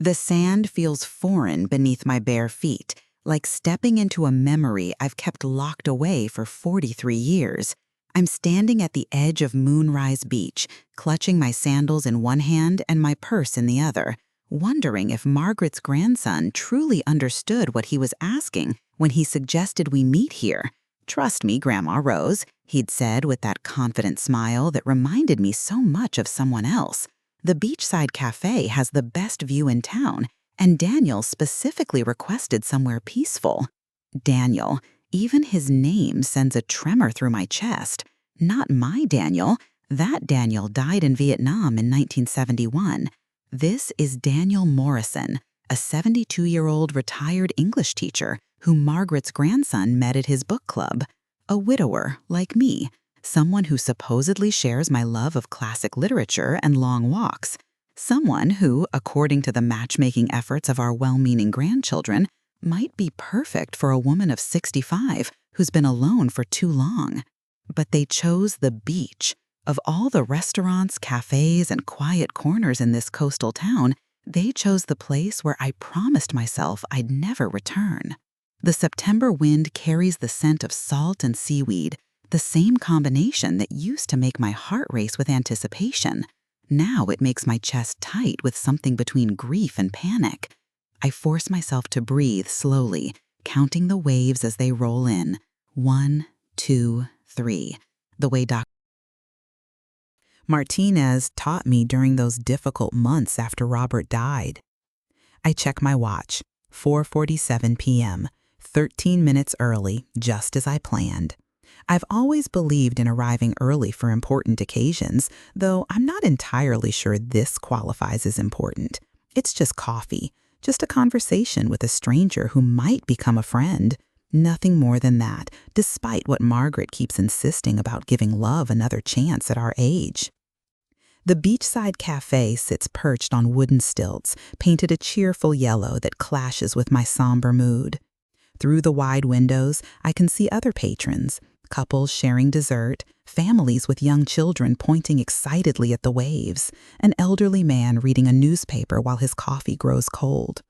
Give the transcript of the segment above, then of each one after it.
The sand feels foreign beneath my bare feet, like stepping into a memory I've kept locked away for 43 years. I'm standing at the edge of Moonrise Beach, clutching my sandals in one hand and my purse in the other, wondering if Margaret's grandson truly understood what he was asking when he suggested we meet here. "Trust me, Grandma Rose," he'd said with that confident smile that reminded me so much of someone else. The beachside cafe has the best view in town, and Daniel specifically requested somewhere peaceful. Daniel, even his name sends a tremor through my chest. Not my Daniel. That Daniel died in Vietnam in 1971. This is Daniel Morrison, a 72-year-old retired English teacher who Margaret's grandson met at his book club. A widower, like me. Someone who supposedly shares my love of classic literature and long walks. Someone who, according to the matchmaking efforts of our well-meaning grandchildren, might be perfect for a woman of 65 who's been alone for too long. But they chose the beach. Of all the restaurants, cafes, and quiet corners in this coastal town, they chose the place where I promised myself I'd never return. The September wind carries the scent of salt and seaweed, the same combination that used to make my heart race with anticipation. Now it makes my chest tight with something between grief and panic. I force myself to breathe slowly, counting the waves as they roll in. 1, 2, 3. The way Dr. Martinez taught me during those difficult months after Robert died. I check my watch. 4:47 p.m., 13 minutes early, just as I planned. I've always believed in arriving early for important occasions, though I'm not entirely sure this qualifies as important. It's just coffee, just a conversation with a stranger who might become a friend. Nothing more than that, despite what Margaret keeps insisting about giving love another chance at our age. The beachside cafe sits perched on wooden stilts, painted a cheerful yellow that clashes with my somber mood. Through the wide windows, I can see other patrons, couples sharing dessert, families with young children pointing excitedly at the waves, an elderly man reading a newspaper while his coffee grows cold.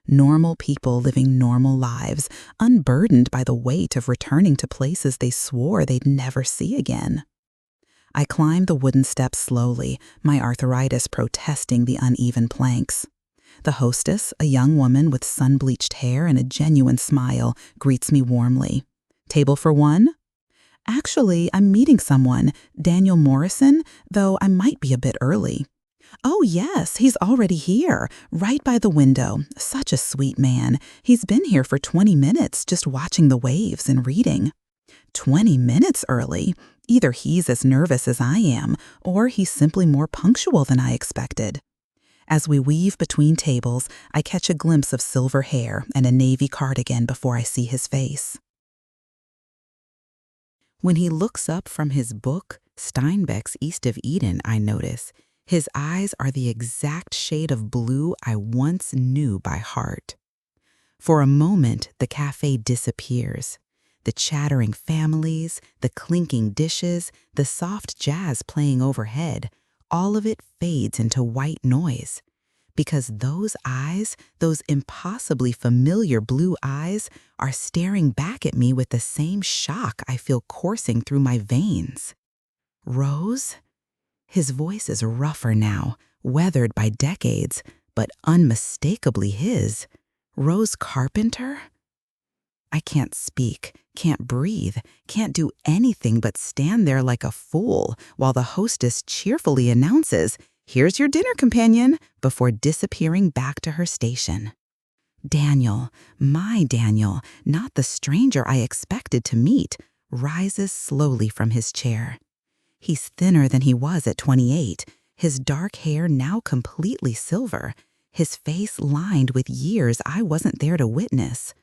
Normal people living normal lives, unburdened by the weight of returning to places they swore they'd never see again. I climb the wooden steps slowly, my arthritis protesting the uneven planks. The hostess, a young woman with sun-bleached hair and a genuine smile, greets me warmly. "Table for one?" "Actually, I'm meeting someone, Daniel Morrison, though I might be a bit early." "Oh yes, he's already here, right by the window. Such a sweet man. He's been here for 20 minutes just watching the waves and reading." 20 minutes early? Either he's as nervous as I am, or he's simply more punctual than I expected. As we weave between tables, I catch a glimpse of silver hair and a navy cardigan before I see his face. When he looks up from his book, Steinbeck's East of Eden, I notice, his eyes are the exact shade of blue I once knew by heart. For a moment, the cafe disappears. The chattering families, the clinking dishes, the soft jazz playing overhead, all of it fades into white noise. Because those eyes, those impossibly familiar blue eyes, are staring back at me with the same shock I feel coursing through my veins. "Rose?" His voice is rougher now, weathered by decades, but unmistakably his. "Rose Carpenter?" I can't speak, can't breathe, can't do anything but stand there like a fool while the hostess cheerfully announces, "Here's your dinner companion," before disappearing back to her station. Daniel, my Daniel, not the stranger I expected to meet, rises slowly from his chair. He's thinner than he was at 28, his dark hair now completely silver, his face lined with years I wasn't there to witness.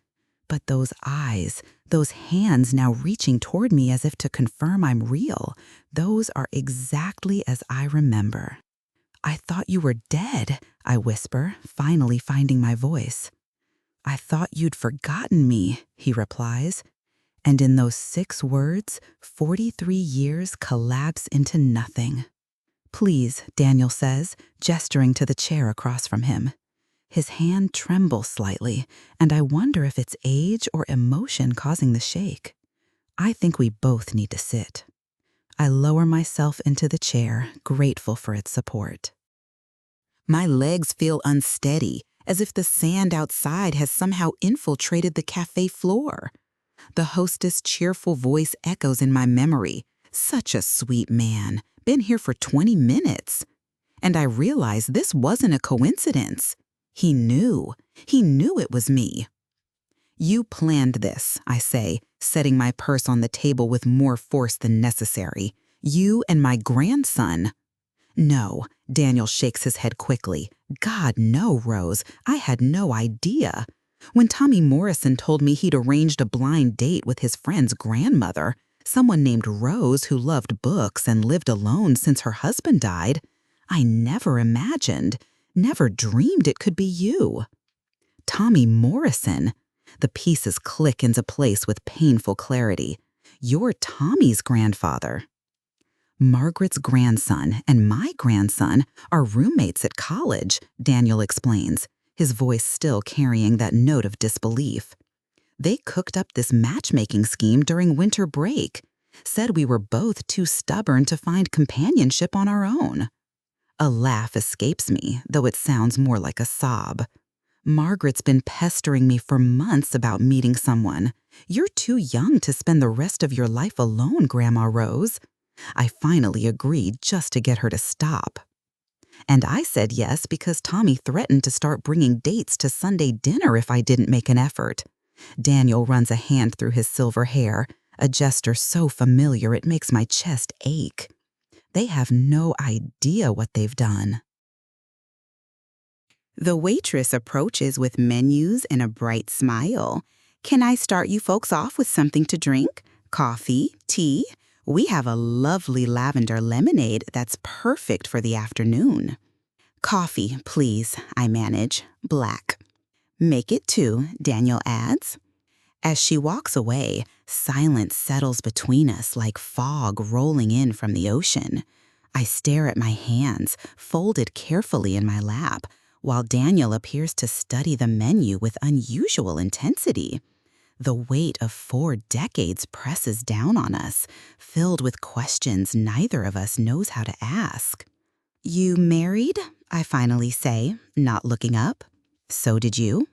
But those eyes, those hands now reaching toward me as if to confirm I'm real, those are exactly as I remember. "I thought you were dead," I whisper, finally finding my voice. "I thought you'd forgotten me," he replies. And in those 6 words, 43 years collapse into nothing. "Please," Daniel says, gesturing to the chair across from him. His hand trembles slightly, and I wonder if it's age or emotion causing the shake. I think we both need to sit. I lower myself into the chair, grateful for its support. My legs feel unsteady, as if the sand outside has somehow infiltrated the cafe floor. The hostess' cheerful voice echoes in my memory. Such a sweet man, been here for 20 minutes. And I realize this wasn't a coincidence. He knew it was me. You planned this, I say, setting my purse on the table with more force than necessary. You and my grandson. No, Daniel shakes his head quickly. God, no, Rose. I had no idea. When Tommy Morrison told me he'd arranged a blind date with his friend's grandmother, someone named Rose who loved books and lived alone since her husband died, I never imagined, never dreamed it could be you. Tommy Morrison. The pieces click into place with painful clarity. You're Tommy's grandfather. Margaret's grandson and my grandson are roommates at college, Daniel explains, his voice still carrying that note of disbelief. They cooked up this matchmaking scheme during winter break, said we were both too stubborn to find companionship on our own. A laugh escapes me, though it sounds more like a sob. Margaret's been pestering me for months about meeting someone. You're too young to spend the rest of your life alone, Grandma Rose. I finally agreed just to get her to stop. And I said yes because Tommy threatened to start bringing dates to Sunday dinner if I didn't make an effort. Daniel runs a hand through his silver hair, a gesture so familiar it makes my chest ache. They have no idea what they've done. The waitress approaches with menus and a bright smile. Can I start you folks off with something to drink? Coffee? Tea? We have a lovely lavender lemonade that's perfect for the afternoon. Coffee, please, I manage. Black. Make it 2, Daniel adds. As she walks away, silence settles between us like fog rolling in from the ocean. I stare at my hands, folded carefully in my lap, while Daniel appears to study the menu with unusual intensity. The weight of 4 decades presses down on us, filled with questions neither of us knows how to ask. You married? I finally say, not looking up. So did you?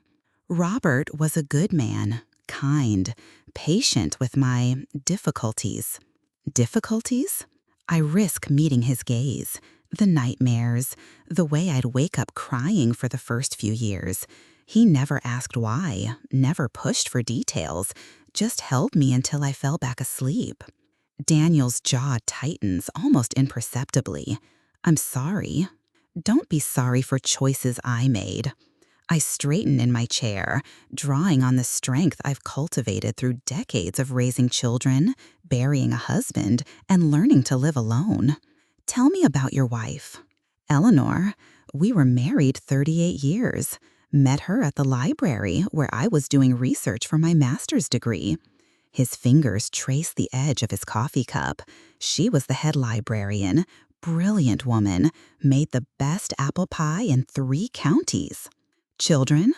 Robert was a good man, kind, patient with my difficulties. Difficulties? I risk meeting his gaze. The nightmares, the way I'd wake up crying for the first few years. He never asked why, never pushed for details, just held me until I fell back asleep. Daniel's jaw tightens almost imperceptibly. I'm sorry. Don't be sorry for choices I made. I straighten in my chair, drawing on the strength I've cultivated through decades of raising children, burying a husband, and learning to live alone. Tell me about your wife. Eleanor. We were married 38 years. Met her at the library where I was doing research for my master's degree. His fingers trace the edge of his coffee cup. She was the head librarian, brilliant woman, made the best apple pie in 3 counties. Children?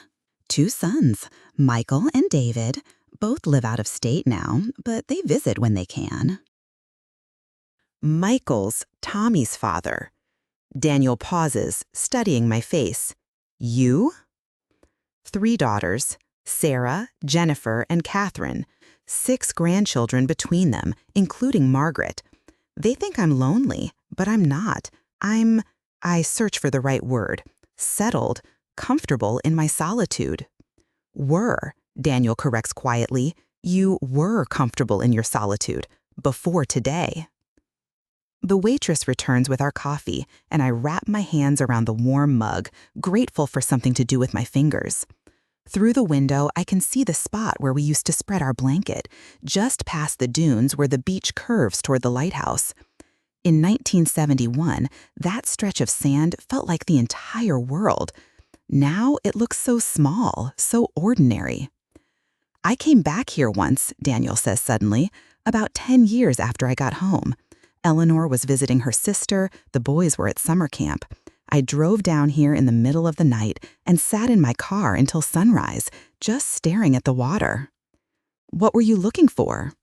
2 sons, Michael and David. Both live out of state now, but they visit when they can. Michael's Tommy's father. Daniel pauses, studying my face. You? 3 daughters, Sarah, Jennifer, and Catherine. 6 grandchildren between them, including Margaret. They think I'm lonely, but I'm not. I search for the right word. Settled, comfortable in my solitude. Were, Daniel corrects quietly. You were comfortable in your solitude, before today. The waitress returns with our coffee, and I wrap my hands around the warm mug, grateful for something to do with my fingers. Through the window, I can see the spot where we used to spread our blanket, just past the dunes where the beach curves toward the lighthouse. In 1971, that stretch of sand felt like the entire world. Now it looks so small, so ordinary. I came back here once, Daniel says suddenly, about 10 years after I got home. Eleanor was visiting her sister, the boys were at summer camp. I drove down here in the middle of the night and sat in my car until sunrise, just staring at the water. What were you looking for?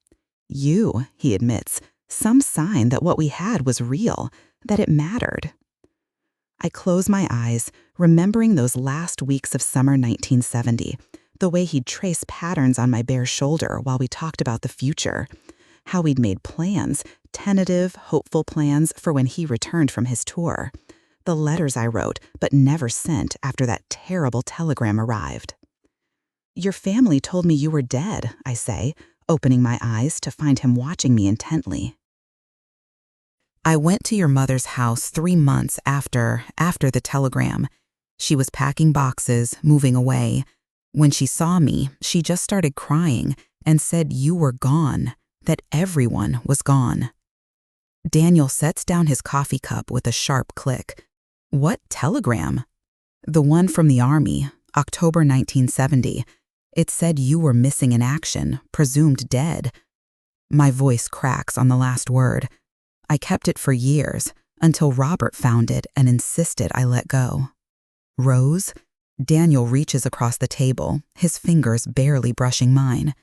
You, he admits, some sign that what we had was real, that it mattered. I close my eyes, remembering those last weeks of summer 1970, the way he'd trace patterns on my bare shoulder while we talked about the future, how we'd made plans, tentative, hopeful plans for when he returned from his tour, the letters I wrote but never sent after that terrible telegram arrived. Your family told me you were dead, I say, opening my eyes to find him watching me intently. I went to your mother's house 3 months after the telegram. She was packing boxes, moving away. When she saw me, she just started crying and said you were gone, that everyone was gone. Daniel sets down his coffee cup with a sharp click. What telegram? The one from the Army, October 1970. It said you were missing in action, presumed dead. My voice cracks on the last word. I kept it for years, until Robert found it and insisted I let go. Rose? Daniel reaches across the table, his fingers barely brushing mine.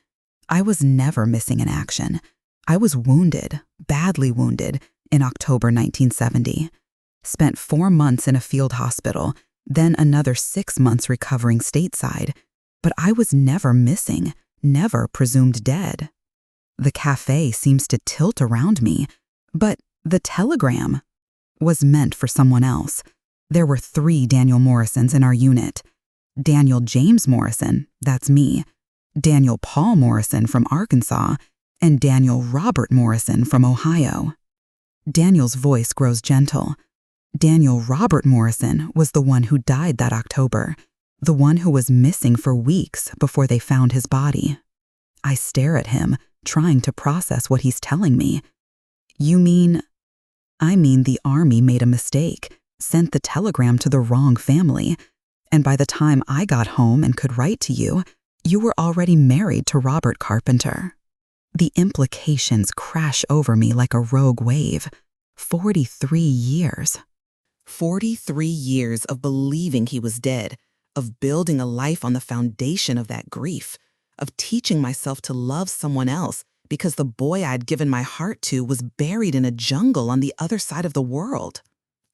I was never missing in action. I was wounded, badly wounded, in October 1970. Spent 4 months in a field hospital, then another 6 months recovering stateside. But I was never missing, never presumed dead. The cafe seems to tilt around me, but the telegram was meant for someone else. There were 3 Daniel Morrisons in our unit. Daniel James Morrison, that's me, Daniel Paul Morrison from Arkansas, and Daniel Robert Morrison from Ohio. Daniel's voice grows gentle. Daniel Robert Morrison was the one who died that October, the one who was missing for weeks before they found his body. I stare at him, trying to process what he's telling me. You mean... I mean the Army made a mistake, sent the telegram to the wrong family, and by the time I got home and could write to you, you were already married to Robert Carpenter. The implications crash over me like a rogue wave. 43 years. 43 years of believing he was dead, of building a life on the foundation of that grief, of teaching myself to love someone else because the boy I'd given my heart to was buried in a jungle on the other side of the world.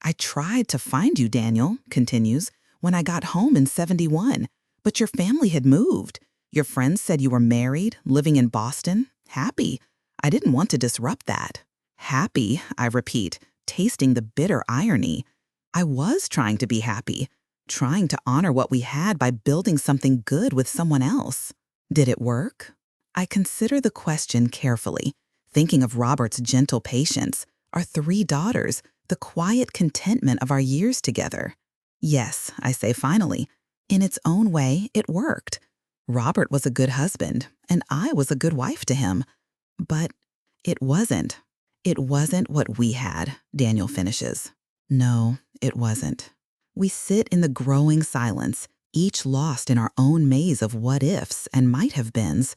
I tried to find you, Daniel, continues, when I got home in 71, but your family had moved. Your friends said you were married, living in Boston, happy. I didn't want to disrupt that. Happy, I repeat, tasting the bitter irony. I was trying to be happy, trying to honor what we had by building something good with someone else. Did it work? I consider the question carefully, thinking of Robert's gentle patience, our 3 daughters, the quiet contentment of our years together. Yes, I say finally, in its own way, it worked. Robert was a good husband, and I was a good wife to him. But it wasn't. It wasn't what we had, Daniel finishes. No, it wasn't. We sit in the growing silence, each lost in our own maze of what-ifs and might-have-beens.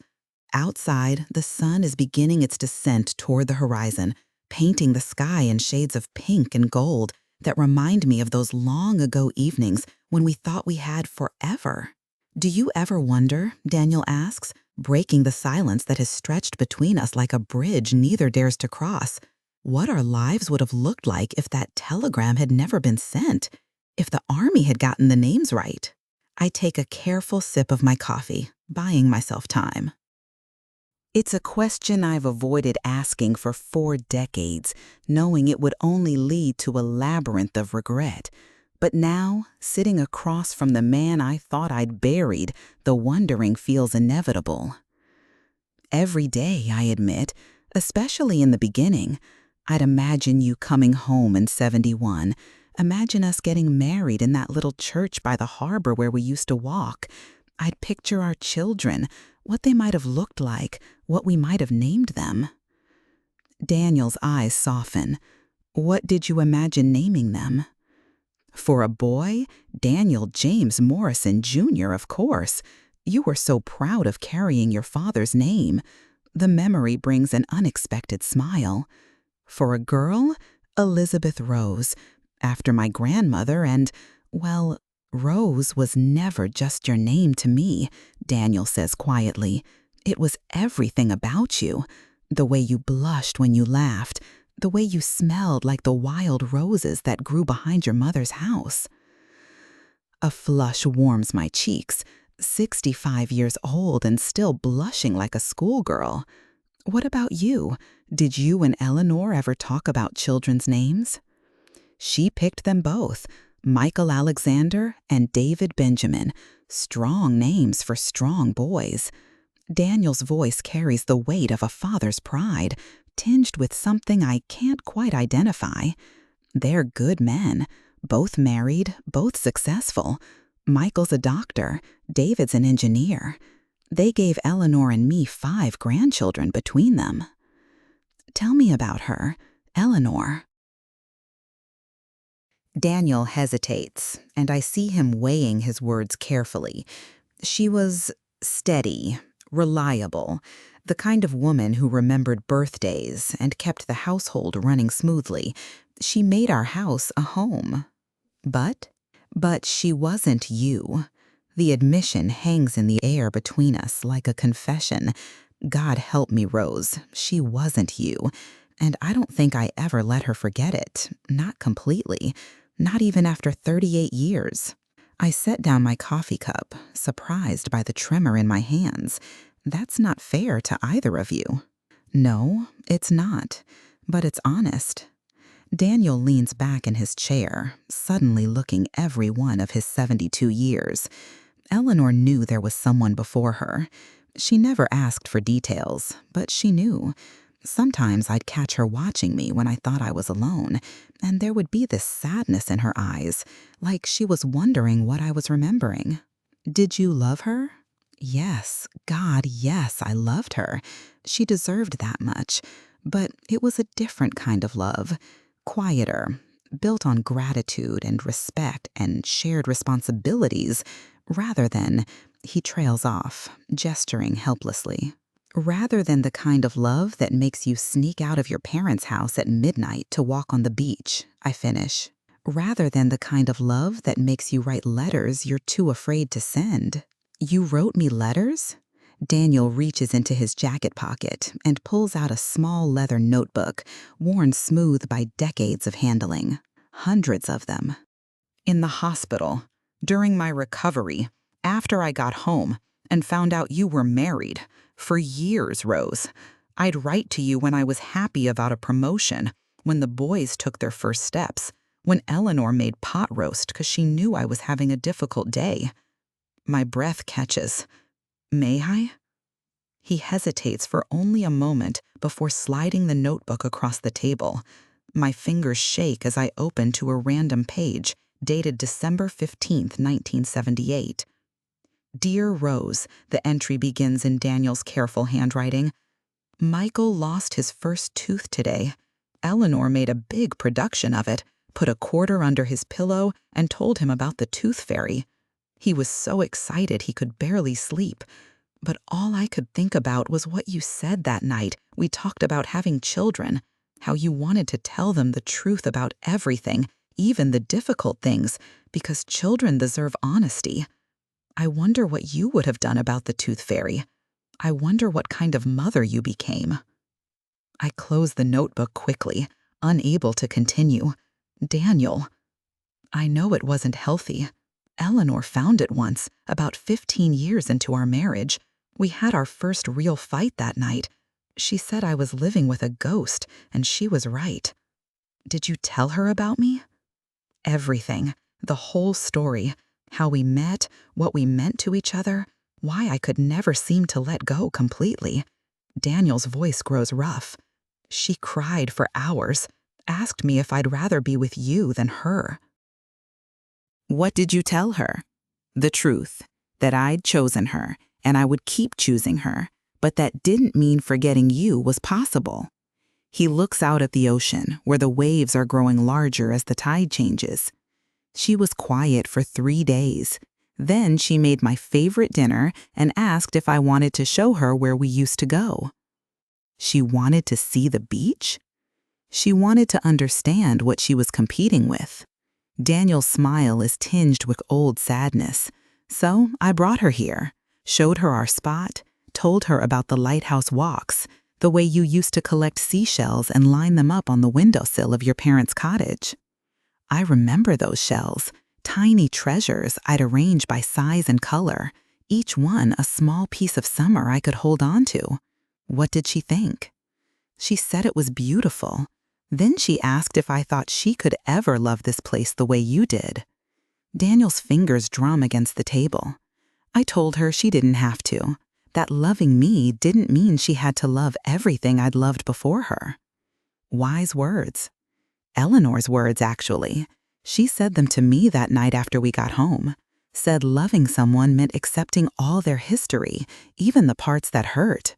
Outside, the sun is beginning its descent toward the horizon, painting the sky in shades of pink and gold that remind me of those long-ago evenings when we thought we had forever. Do you ever wonder, Daniel asks, breaking the silence that has stretched between us like a bridge neither dares to cross, what our lives would have looked like if that telegram had never been sent, if the Army had gotten the names right? I take a careful sip of my coffee, buying myself time. It's a question I've avoided asking for 4 decades, knowing it would only lead to a labyrinth of regret. But now, sitting across from the man I thought I'd buried, the wondering feels inevitable. Every day, I admit, especially in the beginning, I'd imagine you coming home in 71, imagine us getting married in that little church by the harbor where we used to walk. I'd picture our children, what they might have looked like, what we might have named them. Daniel's eyes soften. What did you imagine naming them? For a boy, Daniel James Morrison, Jr., of course. You were so proud of carrying your father's name. The memory brings an unexpected smile. For a girl, Elizabeth Rose. After my grandmother and, well, Rose was never just your name to me, Daniel says quietly. It was everything about you. The way you blushed when you laughed, the way you smelled like the wild roses that grew behind your mother's house. A flush warms my cheeks, 65 years old and still blushing like a schoolgirl. What about you? Did you and Eleanor ever talk about children's names? She picked them both, Michael Alexander and David Benjamin, strong names for strong boys. Daniel's voice carries the weight of a father's pride, tinged with something I can't quite identify. They're good men, both married, both successful. Michael's a doctor, David's an engineer. They gave Eleanor and me 5 grandchildren between them. Tell me about her, Eleanor. Daniel hesitates, and I see him weighing his words carefully. She was steady, reliable, the kind of woman who remembered birthdays and kept the household running smoothly. She made our house a home. But she wasn't you. The admission hangs in the air between us like a confession. God help me, Rose, she wasn't you. And I don't think I ever let her forget it, not completely. Not even after 38 years. I set down my coffee cup, surprised by the tremor in my hands. That's not fair to either of you. No, it's not. But it's honest. Daniel leans back in his chair, suddenly looking every one of his 72 years. Eleanor knew there was someone before her. She never asked for details, but she knew. Sometimes I'd catch her watching me when I thought I was alone, and there would be this sadness in her eyes, like she was wondering what I was remembering. Did you love her? Yes, God, yes, I loved her. She deserved that much, but it was a different kind of love, quieter, built on gratitude and respect and shared responsibilities, rather than, he trails off, gesturing helplessly. Rather than the kind of love that makes you sneak out of your parents' house at midnight to walk on the beach, I finish. Rather than the kind of love that makes you write letters you're too afraid to send. You wrote me letters? Daniel reaches into his jacket pocket and pulls out a small leather notebook, worn smooth by decades of handling. Hundreds of them. In the hospital, during my recovery, after I got home and found out you were married. For years, Rose. I'd write to you when I was happy about a promotion, when the boys took their first steps, when Eleanor made pot roast because she knew I was having a difficult day. My breath catches. May I? He hesitates for only a moment before sliding the notebook across the table. My fingers shake as I open to a random page, dated December 15th, 1978. Dear Rose, the entry begins in Daniel's careful handwriting. Michael lost his first tooth today. Eleanor made a big production of it, put a quarter under his pillow, and told him about the tooth fairy. He was so excited he could barely sleep. But all I could think about was what you said that night. We talked about having children, how you wanted to tell them the truth about everything, even the difficult things, because children deserve honesty. I wonder what you would have done about the tooth fairy. I wonder what kind of mother you became. I close the notebook quickly, unable to continue. Daniel. I know it wasn't healthy. Eleanor found it once, about 15 years into our marriage. We had our first real fight that night. She said I was living with a ghost, and she was right. Did you tell her about me? Everything. The whole story. How we met, what we meant to each other, why I could never seem to let go completely. Daniel's voice grows rough. She cried for hours, asked me if I'd rather be with you than her. What did you tell her? The truth, that I'd chosen her, and I would keep choosing her, but that didn't mean forgetting you was possible. He looks out at the ocean, where the waves are growing larger as the tide changes. She was quiet for 3 days. Then she made my favorite dinner and asked if I wanted to show her where we used to go. She wanted to see the beach? She wanted to understand what she was competing with. Daniel's smile is tinged with old sadness. So I brought her here, showed her our spot, told her about the lighthouse walks, the way you used to collect seashells and line them up on the windowsill of your parents' cottage. I remember those shells, tiny treasures I'd arrange by size and color, each one a small piece of summer I could hold on to. What did she think? She said it was beautiful. Then she asked if I thought she could ever love this place the way you did. Daniel's fingers drum against the table. I told her she didn't have to, that loving me didn't mean she had to love everything I'd loved before her. Wise words. Eleanor's words, actually. She said them to me that night after we got home. Said loving someone meant accepting all their history, even the parts that hurt.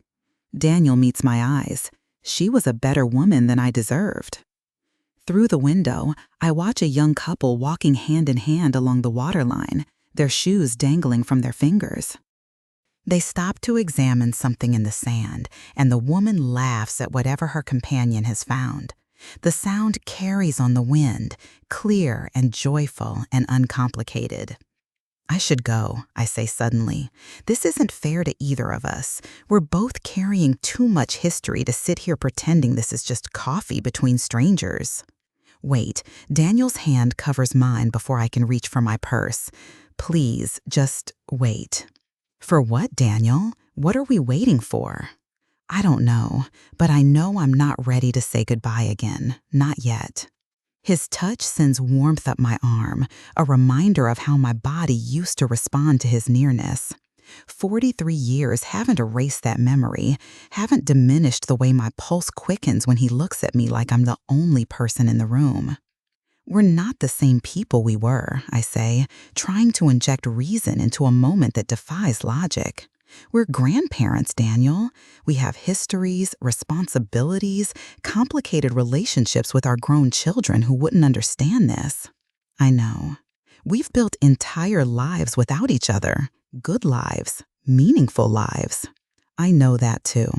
Daniel meets my eyes. She was a better woman than I deserved. Through the window, I watch a young couple walking hand in hand along the waterline, their shoes dangling from their fingers. They stop to examine something in the sand, and the woman laughs at whatever her companion has found. The sound carries on the wind, clear and joyful and uncomplicated. I should go, I say suddenly. This isn't fair to either of us. We're both carrying too much history to sit here pretending this is just coffee between strangers. Wait, Daniel's hand covers mine before I can reach for my purse. Please, just wait. For what, Daniel? What are we waiting for? I don't know, but I know I'm not ready to say goodbye again. Not yet. His touch sends warmth up my arm, a reminder of how my body used to respond to his nearness. 43 years haven't erased that memory, haven't diminished the way my pulse quickens when he looks at me like I'm the only person in the room. We're not the same people we were, I say, trying to inject reason into a moment that defies logic. We're grandparents, Daniel. We have histories, responsibilities, complicated relationships with our grown children who wouldn't understand this. I know. We've built entire lives without each other. Good lives. Meaningful lives. I know that too.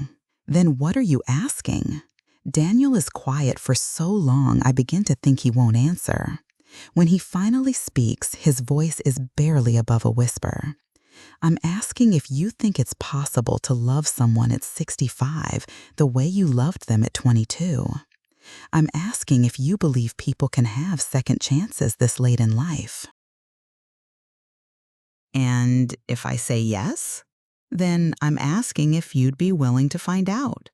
Then what are you asking? Daniel is quiet for so long I begin to think he won't answer. When he finally speaks, his voice is barely above a whisper. I'm asking if you think it's possible to love someone at 65 the way you loved them at 22. I'm asking if you believe people can have second chances this late in life. And if I say yes, then I'm asking if you'd be willing to find out.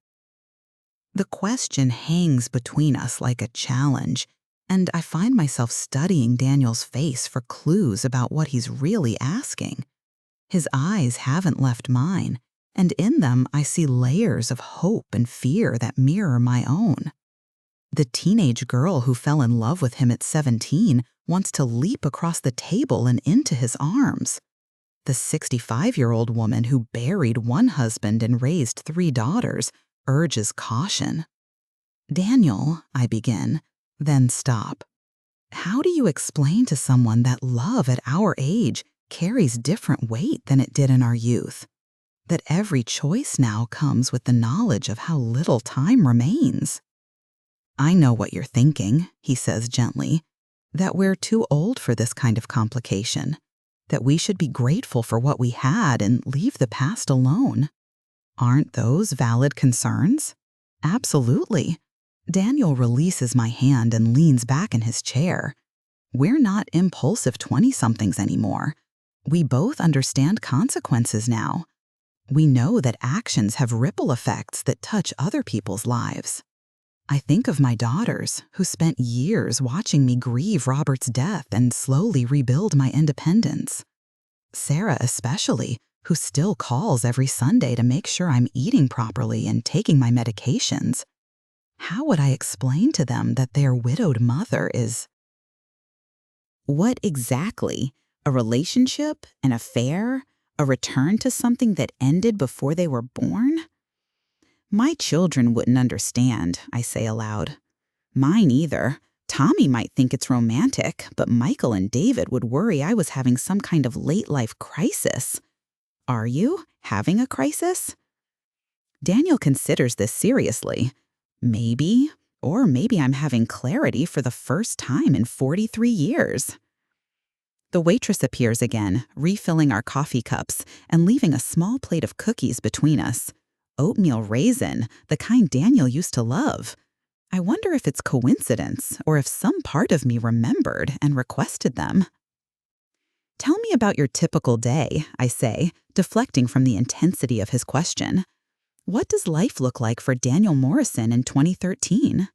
The question hangs between us like a challenge, and I find myself studying Daniel's face for clues about what he's really asking. His eyes haven't left mine, and in them I see layers of hope and fear that mirror my own. The teenage girl who fell in love with him at 17 wants to leap across the table and into his arms. The 65-year-old woman who buried one husband and raised 3 daughters urges caution. Daniel, I begin, then stop. How do you explain to someone that love at our age carries different weight than it did in our youth? That every choice now comes with the knowledge of how little time remains? I know what you're thinking, he says gently, that we're too old for this kind of complication, that we should be grateful for what we had and leave the past alone. Aren't those valid concerns? Absolutely. Daniel releases my hand and leans back in his chair. We're not impulsive 20-somethings anymore. We both understand consequences now. We know that actions have ripple effects that touch other people's lives. I think of my daughters, who spent years watching me grieve Robert's death and slowly rebuild my independence. Sarah especially, who still calls every Sunday to make sure I'm eating properly and taking my medications. How would I explain to them that their widowed mother is... What exactly? A relationship? An affair? A return to something that ended before they were born? My children wouldn't understand, I say aloud. Mine either. Tommy might think it's romantic, but Michael and David would worry I was having some kind of late-life crisis. Are you having a crisis? Daniel considers this seriously. Maybe, Or maybe I'm having clarity for the first time in 43 years. The waitress appears again, refilling our coffee cups and leaving a small plate of cookies between us. Oatmeal raisin, the kind Daniel used to love. I wonder if it's coincidence or if some part of me remembered and requested them. Tell me about your typical day, I say, deflecting from the intensity of his question. What does life look like for Daniel Morrison in 2013?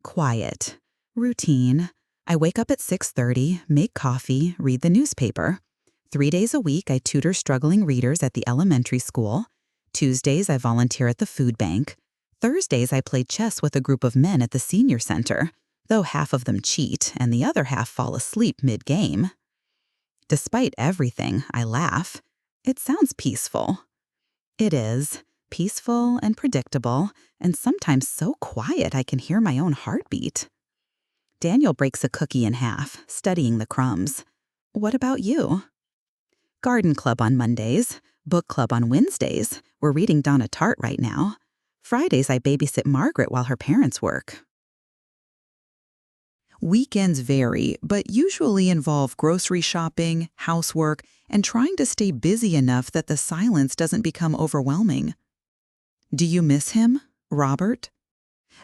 Quiet. Routine. I wake up at 6:30, make coffee, read the newspaper. 3 days a week, I tutor struggling readers at the elementary school. Tuesdays, I volunteer at the food bank. Thursdays, I play chess with a group of men at the senior center, though half of them cheat and the other half fall asleep mid-game. Despite everything, I laugh. It sounds peaceful. It is. Peaceful and predictable, and sometimes so quiet I can hear my own heartbeat. Daniel breaks a cookie in half, studying the crumbs. What about you? Garden club on Mondays, book club on Wednesdays. We're reading Donna Tartt right now. Fridays I babysit Margaret while her parents work. Weekends vary, but usually involve grocery shopping, housework, and trying to stay busy enough that the silence doesn't become overwhelming. Do you miss him, Robert?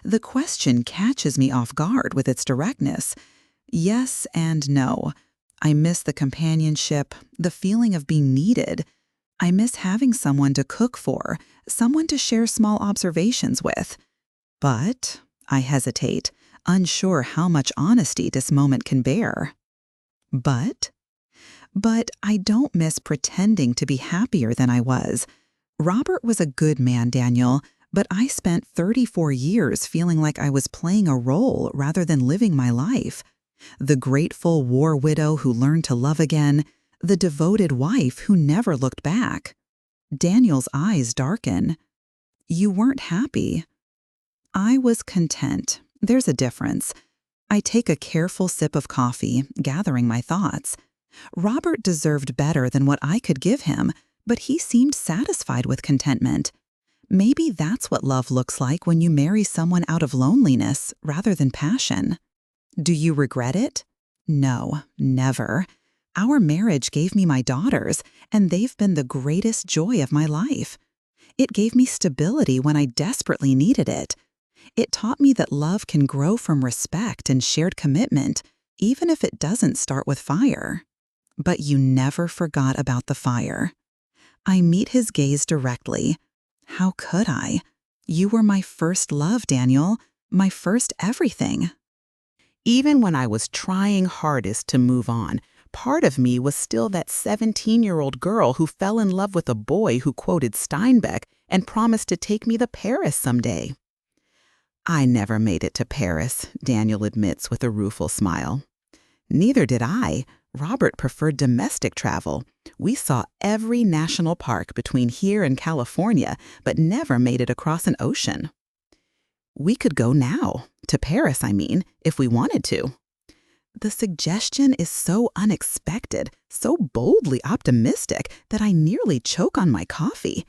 The question catches me off guard with its directness. Yes and no. I miss the companionship, the feeling of being needed. I miss having someone to cook for, someone to share small observations with. But I hesitate, unsure how much honesty this moment can bear. But I don't miss pretending to be happier than I was. Robert was a good man, Daniel, but I spent 34 years feeling like I was playing a role rather than living my life. The grateful war widow who learned to love again, the devoted wife who never looked back. Daniel's eyes darken. You weren't happy. I was content. There's a difference. I take a careful sip of coffee, gathering my thoughts. Robert deserved better than what I could give him, but he seemed satisfied with contentment. Maybe that's what love looks like when you marry someone out of loneliness rather than passion. Do you regret it? No, never. Our marriage gave me my daughters, and they've been the greatest joy of my life. It gave me stability when I desperately needed it. It taught me that love can grow from respect and shared commitment, even if it doesn't start with fire. But you never forgot about the fire. I meet his gaze directly. How could I? You were my first love, Daniel, my first everything. Even when I was trying hardest to move on, part of me was still that 17-year-old girl who fell in love with a boy who quoted Steinbeck and promised to take me to Paris someday. I never made it to Paris, Daniel admits with a rueful smile. Neither did I. Robert preferred domestic travel. We saw every national park between here and California, but never made it across an ocean. We could go now, to Paris, I mean, if we wanted to. The suggestion is so unexpected, so boldly optimistic, that I nearly choke on my coffee.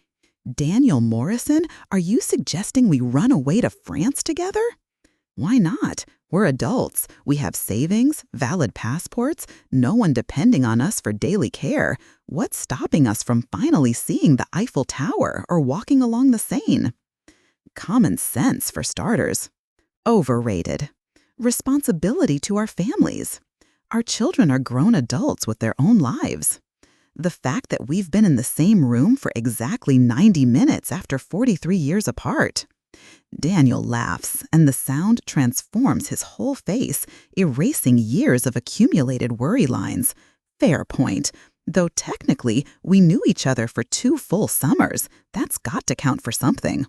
Daniel Morrison, are you suggesting we run away to France together? Why not? We're adults. We have savings, valid passports, no one depending on us for daily care. What's stopping us from finally seeing the Eiffel Tower or walking along the Seine? Common sense, for starters. Overrated. Responsibility to our families. Our children are grown adults with their own lives. The fact that we've been in the same room for exactly 90 minutes after 43 years apart. Daniel laughs, and the sound transforms his whole face, erasing years of accumulated worry lines. Fair point. Though technically, we knew each other for 2 full summers. That's got to count for something.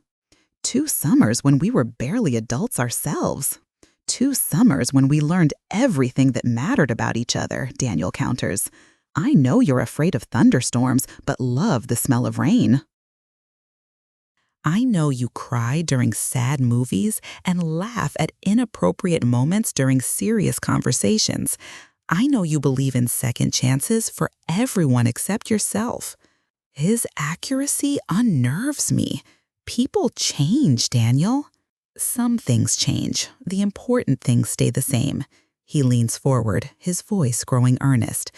2 summers when we were barely adults ourselves. 2 summers when we learned everything that mattered about each other, Daniel counters. I know you're afraid of thunderstorms, but love the smell of rain. I know you cry during sad movies and laugh at inappropriate moments during serious conversations. I know you believe in second chances for everyone except yourself. His accuracy unnerves me. People change, Daniel. Some things change. The important things stay the same. He leans forward, his voice growing earnest.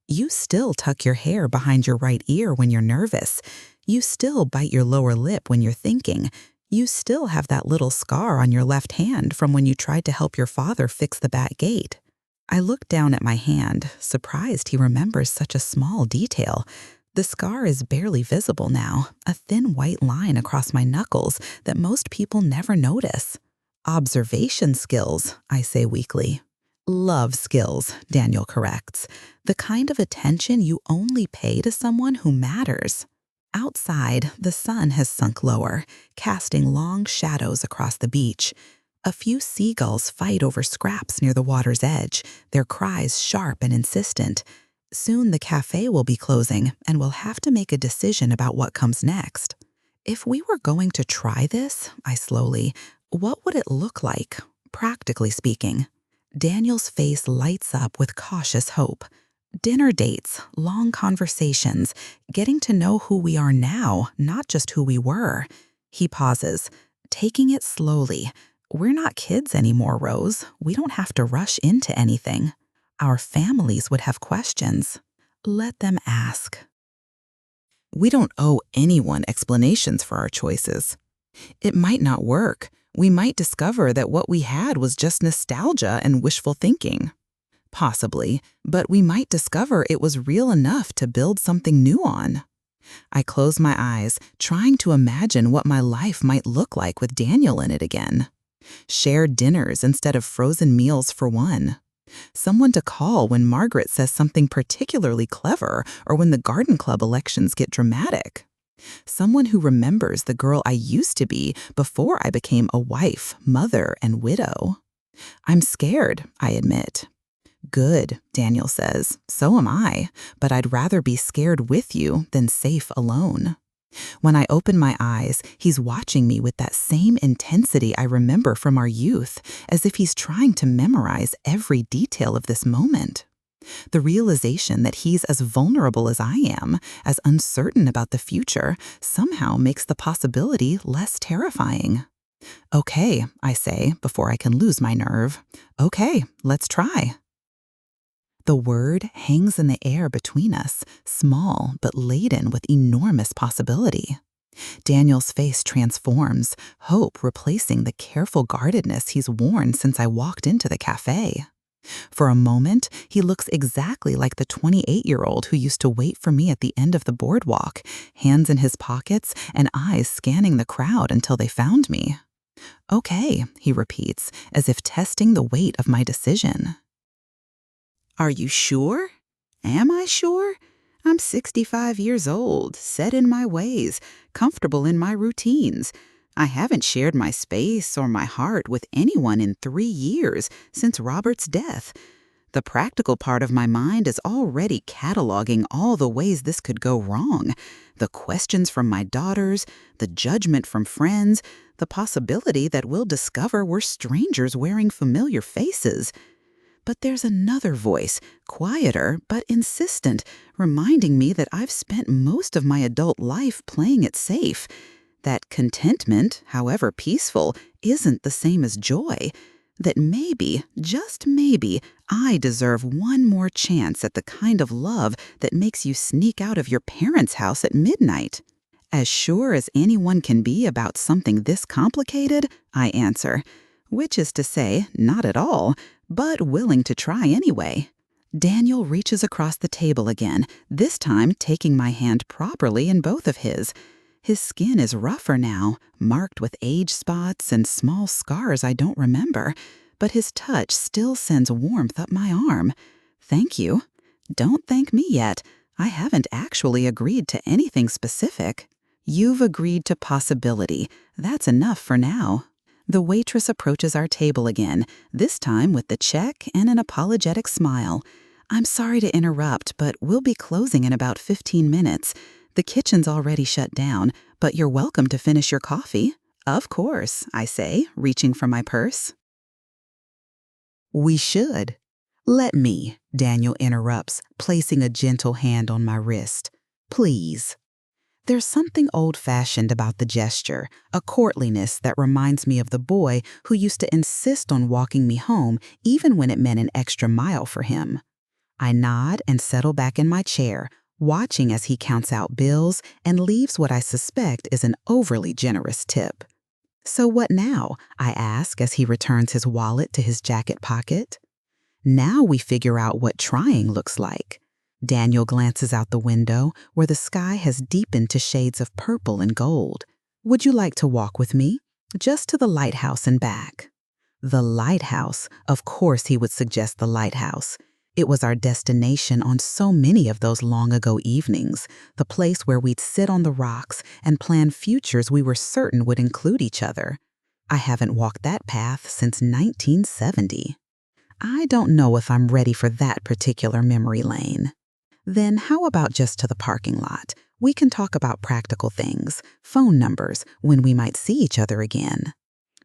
You still tuck your hair behind your right ear when you're nervous. You still bite your lower lip when you're thinking. You still have that little scar on your left hand from when you tried to help your father fix the back gate. I look down at my hand, surprised he remembers such a small detail. The scar is barely visible now, a thin white line across my knuckles that most people never notice. Observation skills, I say weakly. Love skills, Daniel corrects. The kind of attention you only pay to someone who matters. Outside, the sun has sunk lower, casting long shadows across the beach. A few seagulls fight over scraps near the water's edge, their cries sharp and insistent. Soon the cafe will be closing, and we'll have to make a decision about what comes next. If we were going to try this, I slowly, what would it look like, practically speaking? Daniel's face lights up with cautious hope. Dinner dates, long conversations, getting to know who we are now, not just who we were. He pauses, taking it slowly. We're not kids anymore, Rose. We don't have to rush into anything. Our families would have questions. Let them ask. We don't owe anyone explanations for our choices. It might not work. We might discover that what we had was just nostalgia and wishful thinking. Possibly, but we might discover it was real enough to build something new on. I close my eyes, trying to imagine what my life might look like with Daniel in it again. Shared dinners instead of frozen meals for one. Someone to call when Margaret says something particularly clever or when the garden club elections get dramatic. Someone who remembers the girl I used to be before I became a wife, mother, and widow. I'm scared, I admit. Good, Daniel says. So am I, but I'd rather be scared with you than safe alone. When I open my eyes, he's watching me with that same intensity I remember from our youth, as if he's trying to memorize every detail of this moment. The realization that he's as vulnerable as I am, as uncertain about the future, somehow makes the possibility less terrifying. Okay, I say before I can lose my nerve. Okay, let's try. The word hangs in the air between us, small but laden with enormous possibility. Daniel's face transforms, hope replacing the careful guardedness he's worn since I walked into the cafe. For a moment, he looks exactly like the 28-year-old who used to wait for me at the end of the boardwalk, hands in his pockets and eyes scanning the crowd until they found me. Okay, he repeats, as if testing the weight of my decision. Are you sure? Am I sure? I'm 65 years old, set in my ways, comfortable in my routines. I haven't shared my space or my heart with anyone in 3 years since Robert's death. The practical part of my mind is already cataloging all the ways this could go wrong. The questions from my daughters, the judgment from friends, the possibility that we'll discover we're strangers wearing familiar faces. But there's another voice, quieter but insistent, reminding me that I've spent most of my adult life playing it safe. That contentment, however peaceful, isn't the same as joy. That maybe, just maybe, I deserve one more chance at the kind of love that makes you sneak out of your parents' house at midnight. As sure as anyone can be about something this complicated, I answer. Which is to say, not at all, but willing to try anyway. Daniel reaches across the table again, this time taking my hand properly in both of his. His skin is rougher now, marked with age spots and small scars I don't remember, but his touch still sends warmth up my arm. Thank you. Don't thank me yet. I haven't actually agreed to anything specific. You've agreed to possibility. That's enough for now. The waitress approaches our table again, this time with the check and an apologetic smile. I'm sorry to interrupt, but we'll be closing in about 15 minutes. The kitchen's already shut down, but you're welcome to finish your coffee. Of course, I say, reaching for my purse. We should. Let me, Daniel interrupts, placing a gentle hand on my wrist. Please. There's something old-fashioned about the gesture, a courtliness that reminds me of the boy who used to insist on walking me home even when it meant an extra mile for him. I nod and settle back in my chair, watching as he counts out bills and leaves what I suspect is an overly generous tip. "So what now?" I ask as he returns his wallet to his jacket pocket. Now we figure out what trying looks like. Daniel glances out the window where the sky has deepened to shades of purple and gold. "Would you like to walk with me? Just to the lighthouse and back." The lighthouse. Of course he would suggest the lighthouse. It was our destination on so many of those long-ago evenings, the place where we'd sit on the rocks and plan futures we were certain would include each other. I haven't walked that path since 1970. I don't know if I'm ready for that particular memory lane. Then how about just to the parking lot? We can talk about practical things, phone numbers, when we might see each other again.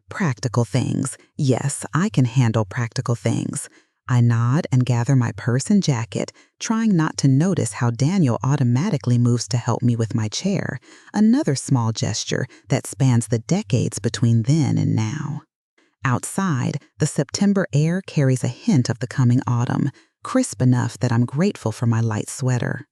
Practical things. Yes, I can handle practical things. I nod and gather my purse and jacket, trying not to notice how Daniel automatically moves to help me with my chair, another small gesture that spans the decades between then and now. Outside, the September air carries a hint of the coming autumn, crisp enough that I'm grateful for my light sweater.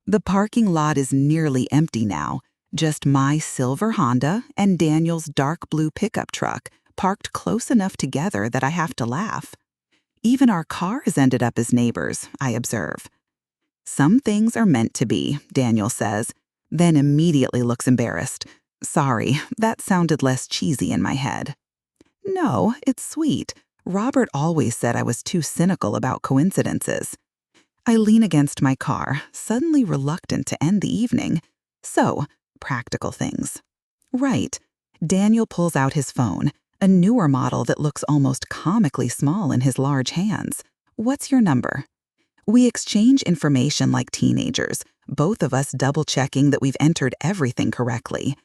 The parking lot is nearly empty now, just my silver Honda and Daniel's dark blue pickup truck, parked close enough together that I have to laugh. Even our cars ended up as neighbors, I observe. "Some things are meant to be," Daniel says, then immediately looks embarrassed. "Sorry, that sounded less cheesy in my head." "No, it's sweet. Robert always said I was too cynical about coincidences." I lean against my car, suddenly reluctant to end the evening. So, practical things. Right. Daniel pulls out his phone, a newer model that looks almost comically small in his large hands. "What's your number?" We exchange information like teenagers, both of us double-checking that we've entered everything correctly.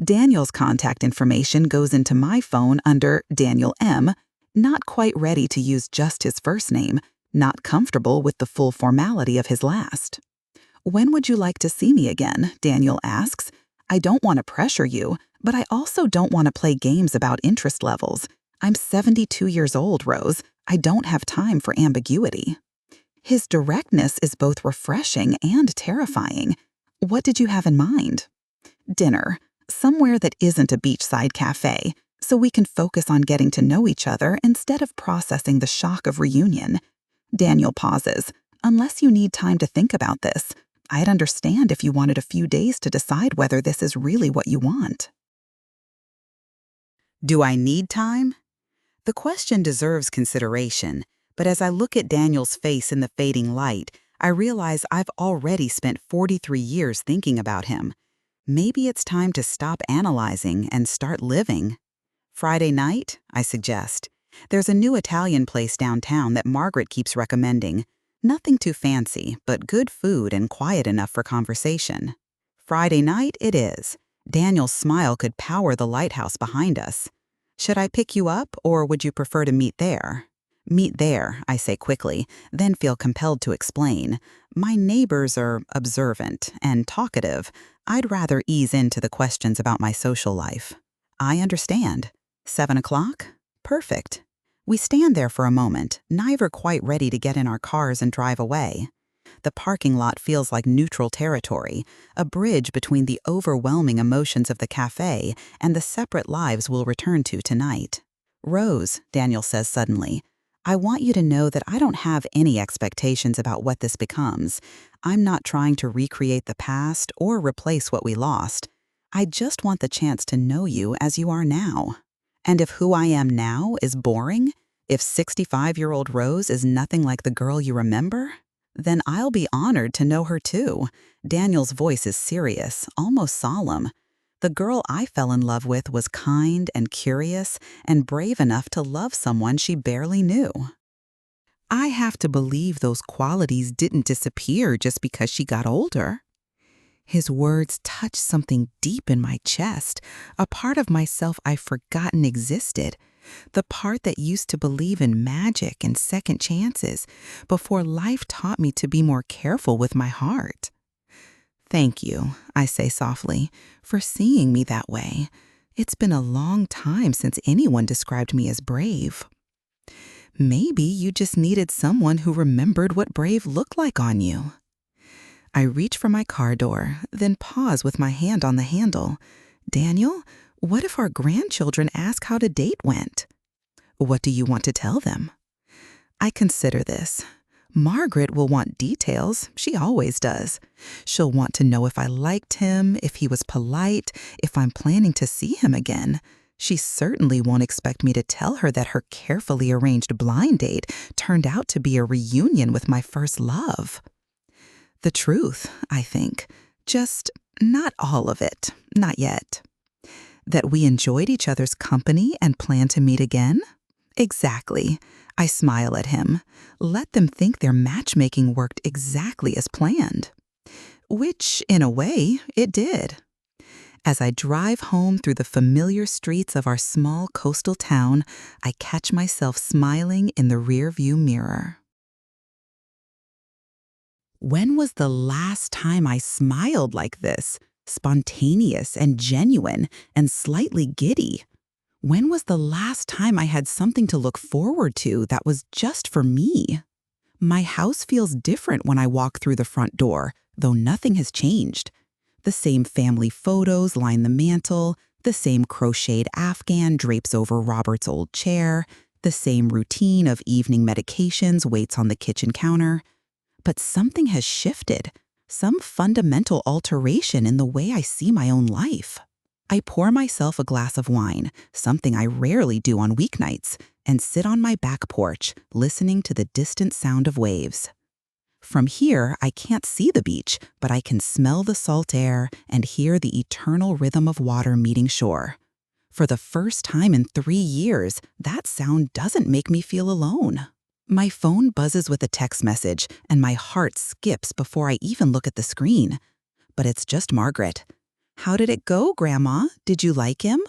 Daniel's contact information goes into my phone under Daniel M., not quite ready to use just his first name, not comfortable with the full formality of his last. "When would you like to see me again?" Daniel asks. I don't want to pressure you, but I also don't want to play games about interest levels. I'm 72 years old, Rose. I don't have time for ambiguity. His directness is both refreshing and terrifying. "What did you have in mind?" "Dinner. Somewhere that isn't a beachside cafe, so we can focus on getting to know each other instead of processing the shock of reunion." Daniel pauses. "Unless you need time to think about this, I'd understand if you wanted a few days to decide whether this is really what you want." Do I need time? The question deserves consideration, but as I look at Daniel's face in the fading light, I realize I've already spent 43 years thinking about him. Maybe it's time to stop analyzing and start living. "Friday night?" I suggest. "There's a new Italian place downtown that Margaret keeps recommending. Nothing too fancy, but good food and quiet enough for conversation." Friday night it is. Daniel's smile could power the lighthouse behind us. "Should I pick you up, or would you prefer to meet there?" "Meet there," I say quickly, then feel compelled to explain. My neighbors are observant and talkative. I'd rather ease into the questions about my social life. "I understand. 7 o'clock? Perfect." We stand there for a moment, neither quite ready to get in our cars and drive away. The parking lot feels like neutral territory, a bridge between the overwhelming emotions of the cafe and the separate lives we'll return to tonight. "Rose," Daniel says suddenly, "I want you to know that I don't have any expectations about what this becomes. I'm not trying to recreate the past or replace what we lost. I just want the chance to know you as you are now. And if who I am now is boring, if 65-year-old Rose is nothing like the girl you remember, then I'll be honored to know her too." Daniel's voice is serious, almost solemn. The girl I fell in love with was kind and curious and brave enough to love someone she barely knew. I have to believe those qualities didn't disappear just because she got older. His words touched something deep in my chest, a part of myself I've forgotten existed, the part that used to believe in magic and second chances before life taught me to be more careful with my heart. Thank you, I say softly, for seeing me that way. It's been a long time since anyone described me as brave. Maybe you just needed someone who remembered what brave looked like on you. I reach for my car door, then pause with my hand on the handle. Daniel, what if our grandchildren ask how the date went? What do you want to tell them? I consider this. Margaret will want details. She always does. She'll want to know if I liked him, if he was polite, if I'm planning to see him again. She certainly won't expect me to tell her that her carefully arranged blind date turned out to be a reunion with my first love. The truth, I think. Just not all of it. Not yet. That we enjoyed each other's company and plan to meet again? Exactly. I smile at him. Let them think their matchmaking worked exactly as planned. Which, in a way, it did. As I drive home through the familiar streets of our small coastal town, I catch myself smiling in the rearview mirror. When was the last time I smiled like this? Spontaneous and genuine and slightly giddy. When was the last time I had something to look forward to that was just for me? My house feels different when I walk through the front door, though nothing has changed. The same family photos line the mantel, the same crocheted afghan drapes over Robert's old chair, the same routine of evening medications waits on the kitchen counter. But something has shifted, some fundamental alteration in the way I see my own life. I pour myself a glass of wine, something I rarely do on weeknights, and sit on my back porch, listening to the distant sound of waves. From here, I can't see the beach, but I can smell the salt air and hear the eternal rhythm of water meeting shore. For the first time in 3 years, that sound doesn't make me feel alone. My phone buzzes with a text message, and my heart skips before I even look at the screen. But it's just Margaret. "How did it go, Grandma? Did you like him?"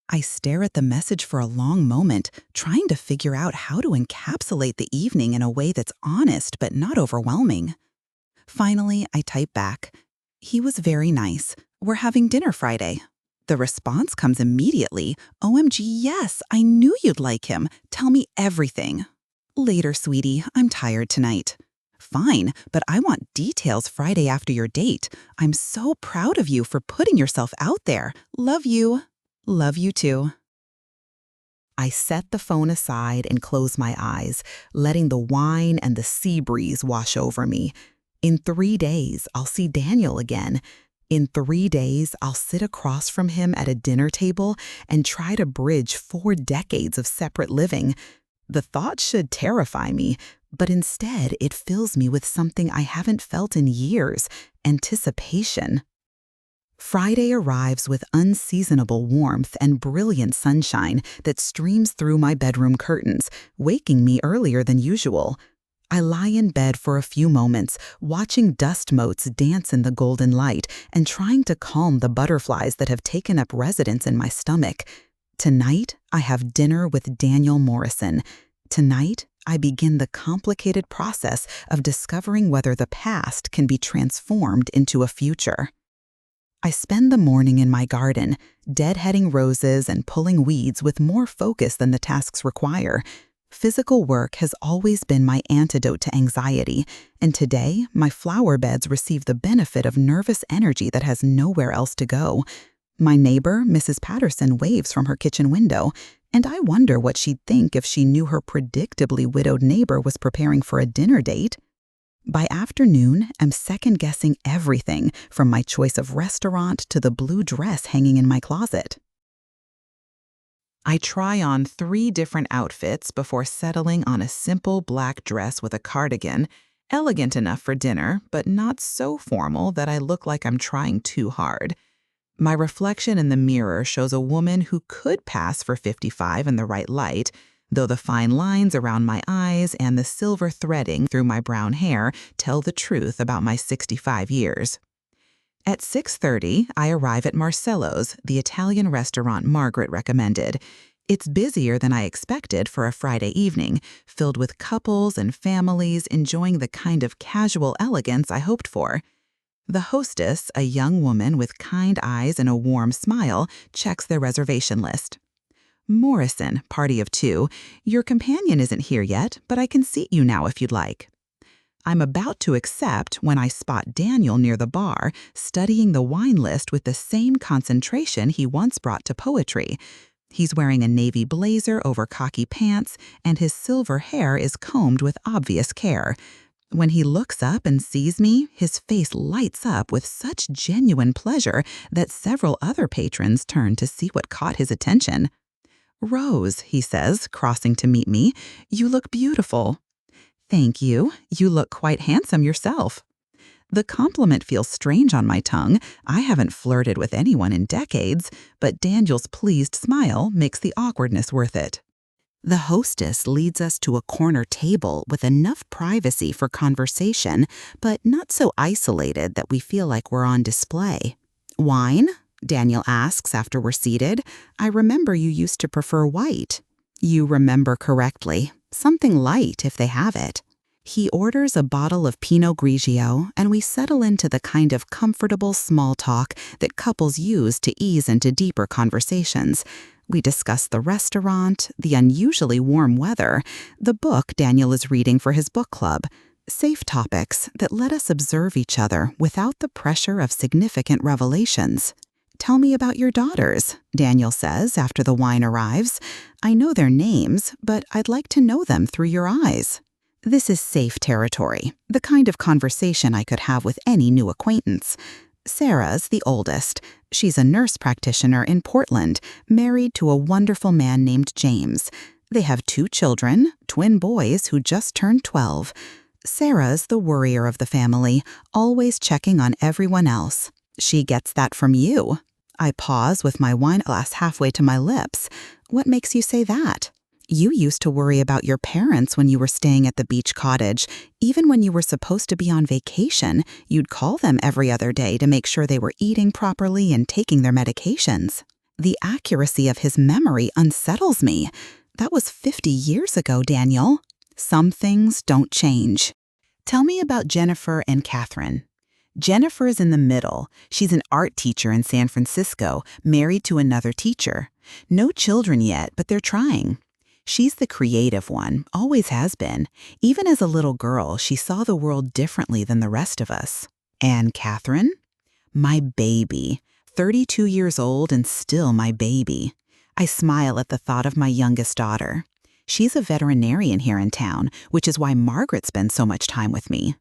I stare at the message for a long moment, trying to figure out how to encapsulate the evening in a way that's honest but not overwhelming. Finally, I type back, "He was very nice. We're having dinner Friday." The response comes immediately, "OMG, yes, I knew you'd like him. Tell me everything." "Later, sweetie. I'm tired tonight." "Fine, but I want details Friday after your date. I'm so proud of you for putting yourself out there. Love you." "Love you too." I set the phone aside and close my eyes, letting the wine and the sea breeze wash over me. In 3 days, I'll see Daniel again. In 3 days, I'll sit across from him at a dinner table and try to bridge 4 decades of separate living. The thought should terrify me, but instead it fills me with something I haven't felt in years: anticipation. Friday arrives with unseasonable warmth and brilliant sunshine that streams through my bedroom curtains, waking me earlier than usual. I lie in bed for a few moments, watching dust motes dance in the golden light and trying to calm the butterflies that have taken up residence in my stomach. Tonight, I have dinner with Daniel Morrison. Tonight, I begin the complicated process of discovering whether the past can be transformed into a future. I spend the morning in my garden, deadheading roses and pulling weeds with more focus than the tasks require. Physical work has always been my antidote to anxiety, and today my flower beds receive the benefit of nervous energy that has nowhere else to go. My neighbor, Mrs. Patterson, waves from her kitchen window, and I wonder what she'd think if she knew her predictably widowed neighbor was preparing for a dinner date. By afternoon, I'm second-guessing everything from my choice of restaurant to the blue dress hanging in my closet. I try on 3 different outfits before settling on a simple black dress with a cardigan, elegant enough for dinner, but not so formal that I look like I'm trying too hard. My reflection in the mirror shows a woman who could pass for 55 in the right light, though the fine lines around my eyes and the silver threading through my brown hair tell the truth about my 65 years. At 6:30, I arrive at Marcello's, the Italian restaurant Margaret recommended. It's busier than I expected for a Friday evening, filled with couples and families enjoying the kind of casual elegance I hoped for. The hostess, a young woman with kind eyes and a warm smile, checks their reservation list. Morrison, party of 2, your companion isn't here yet, but I can seat you now if you'd like. I'm about to accept when I spot Daniel near the bar, studying the wine list with the same concentration he once brought to poetry. He's wearing a navy blazer over khaki pants, and his silver hair is combed with obvious care. When he looks up and sees me, his face lights up with such genuine pleasure that several other patrons turn to see what caught his attention. "Rose," he says, crossing to meet me, "you look beautiful." "Thank you. You look quite handsome yourself." The compliment feels strange on my tongue. I haven't flirted with anyone in decades, but Daniel's pleased smile makes the awkwardness worth it. The hostess leads us to a corner table with enough privacy for conversation, but not so isolated that we feel like we're on display. "Wine?" Daniel asks after we're seated. "I remember you used to prefer white." "You remember correctly. Something light if they have it." He orders a bottle of Pinot Grigio, and we settle into the kind of comfortable small talk that couples use to ease into deeper conversations. We discuss the restaurant, the unusually warm weather, the book Daniel is reading for his book club, safe topics that let us observe each other without the pressure of significant revelations. "Tell me about your daughters," Daniel says after the wine arrives. "I know their names, but I'd like to know them through your eyes." This is safe territory, the kind of conversation I could have with any new acquaintance. Sarah's the oldest. She's a nurse practitioner in Portland, married to a wonderful man named James. They have 2 children, twin boys who just turned 12. Sarah's the worrier of the family, always checking on everyone else. She gets that from you. I pause with my wine glass halfway to my lips. What makes you say that? You used to worry about your parents when you were staying at the beach cottage. Even when you were supposed to be on vacation, you'd call them every other day to make sure they were eating properly and taking their medications. The accuracy of his memory unsettles me. That was 50 years ago, Daniel. Some things don't change. Tell me about Jennifer and Catherine. Jennifer is in the middle. She's an art teacher in San Francisco, married to another teacher. No children yet, but they're trying. She's the creative one, always has been. Even as a little girl, she saw the world differently than the rest of us. And Catherine? My baby. 32 years old and still my baby. I smile at the thought of my youngest daughter. She's a veterinarian here in town, which is why Margaret spends so much time with me.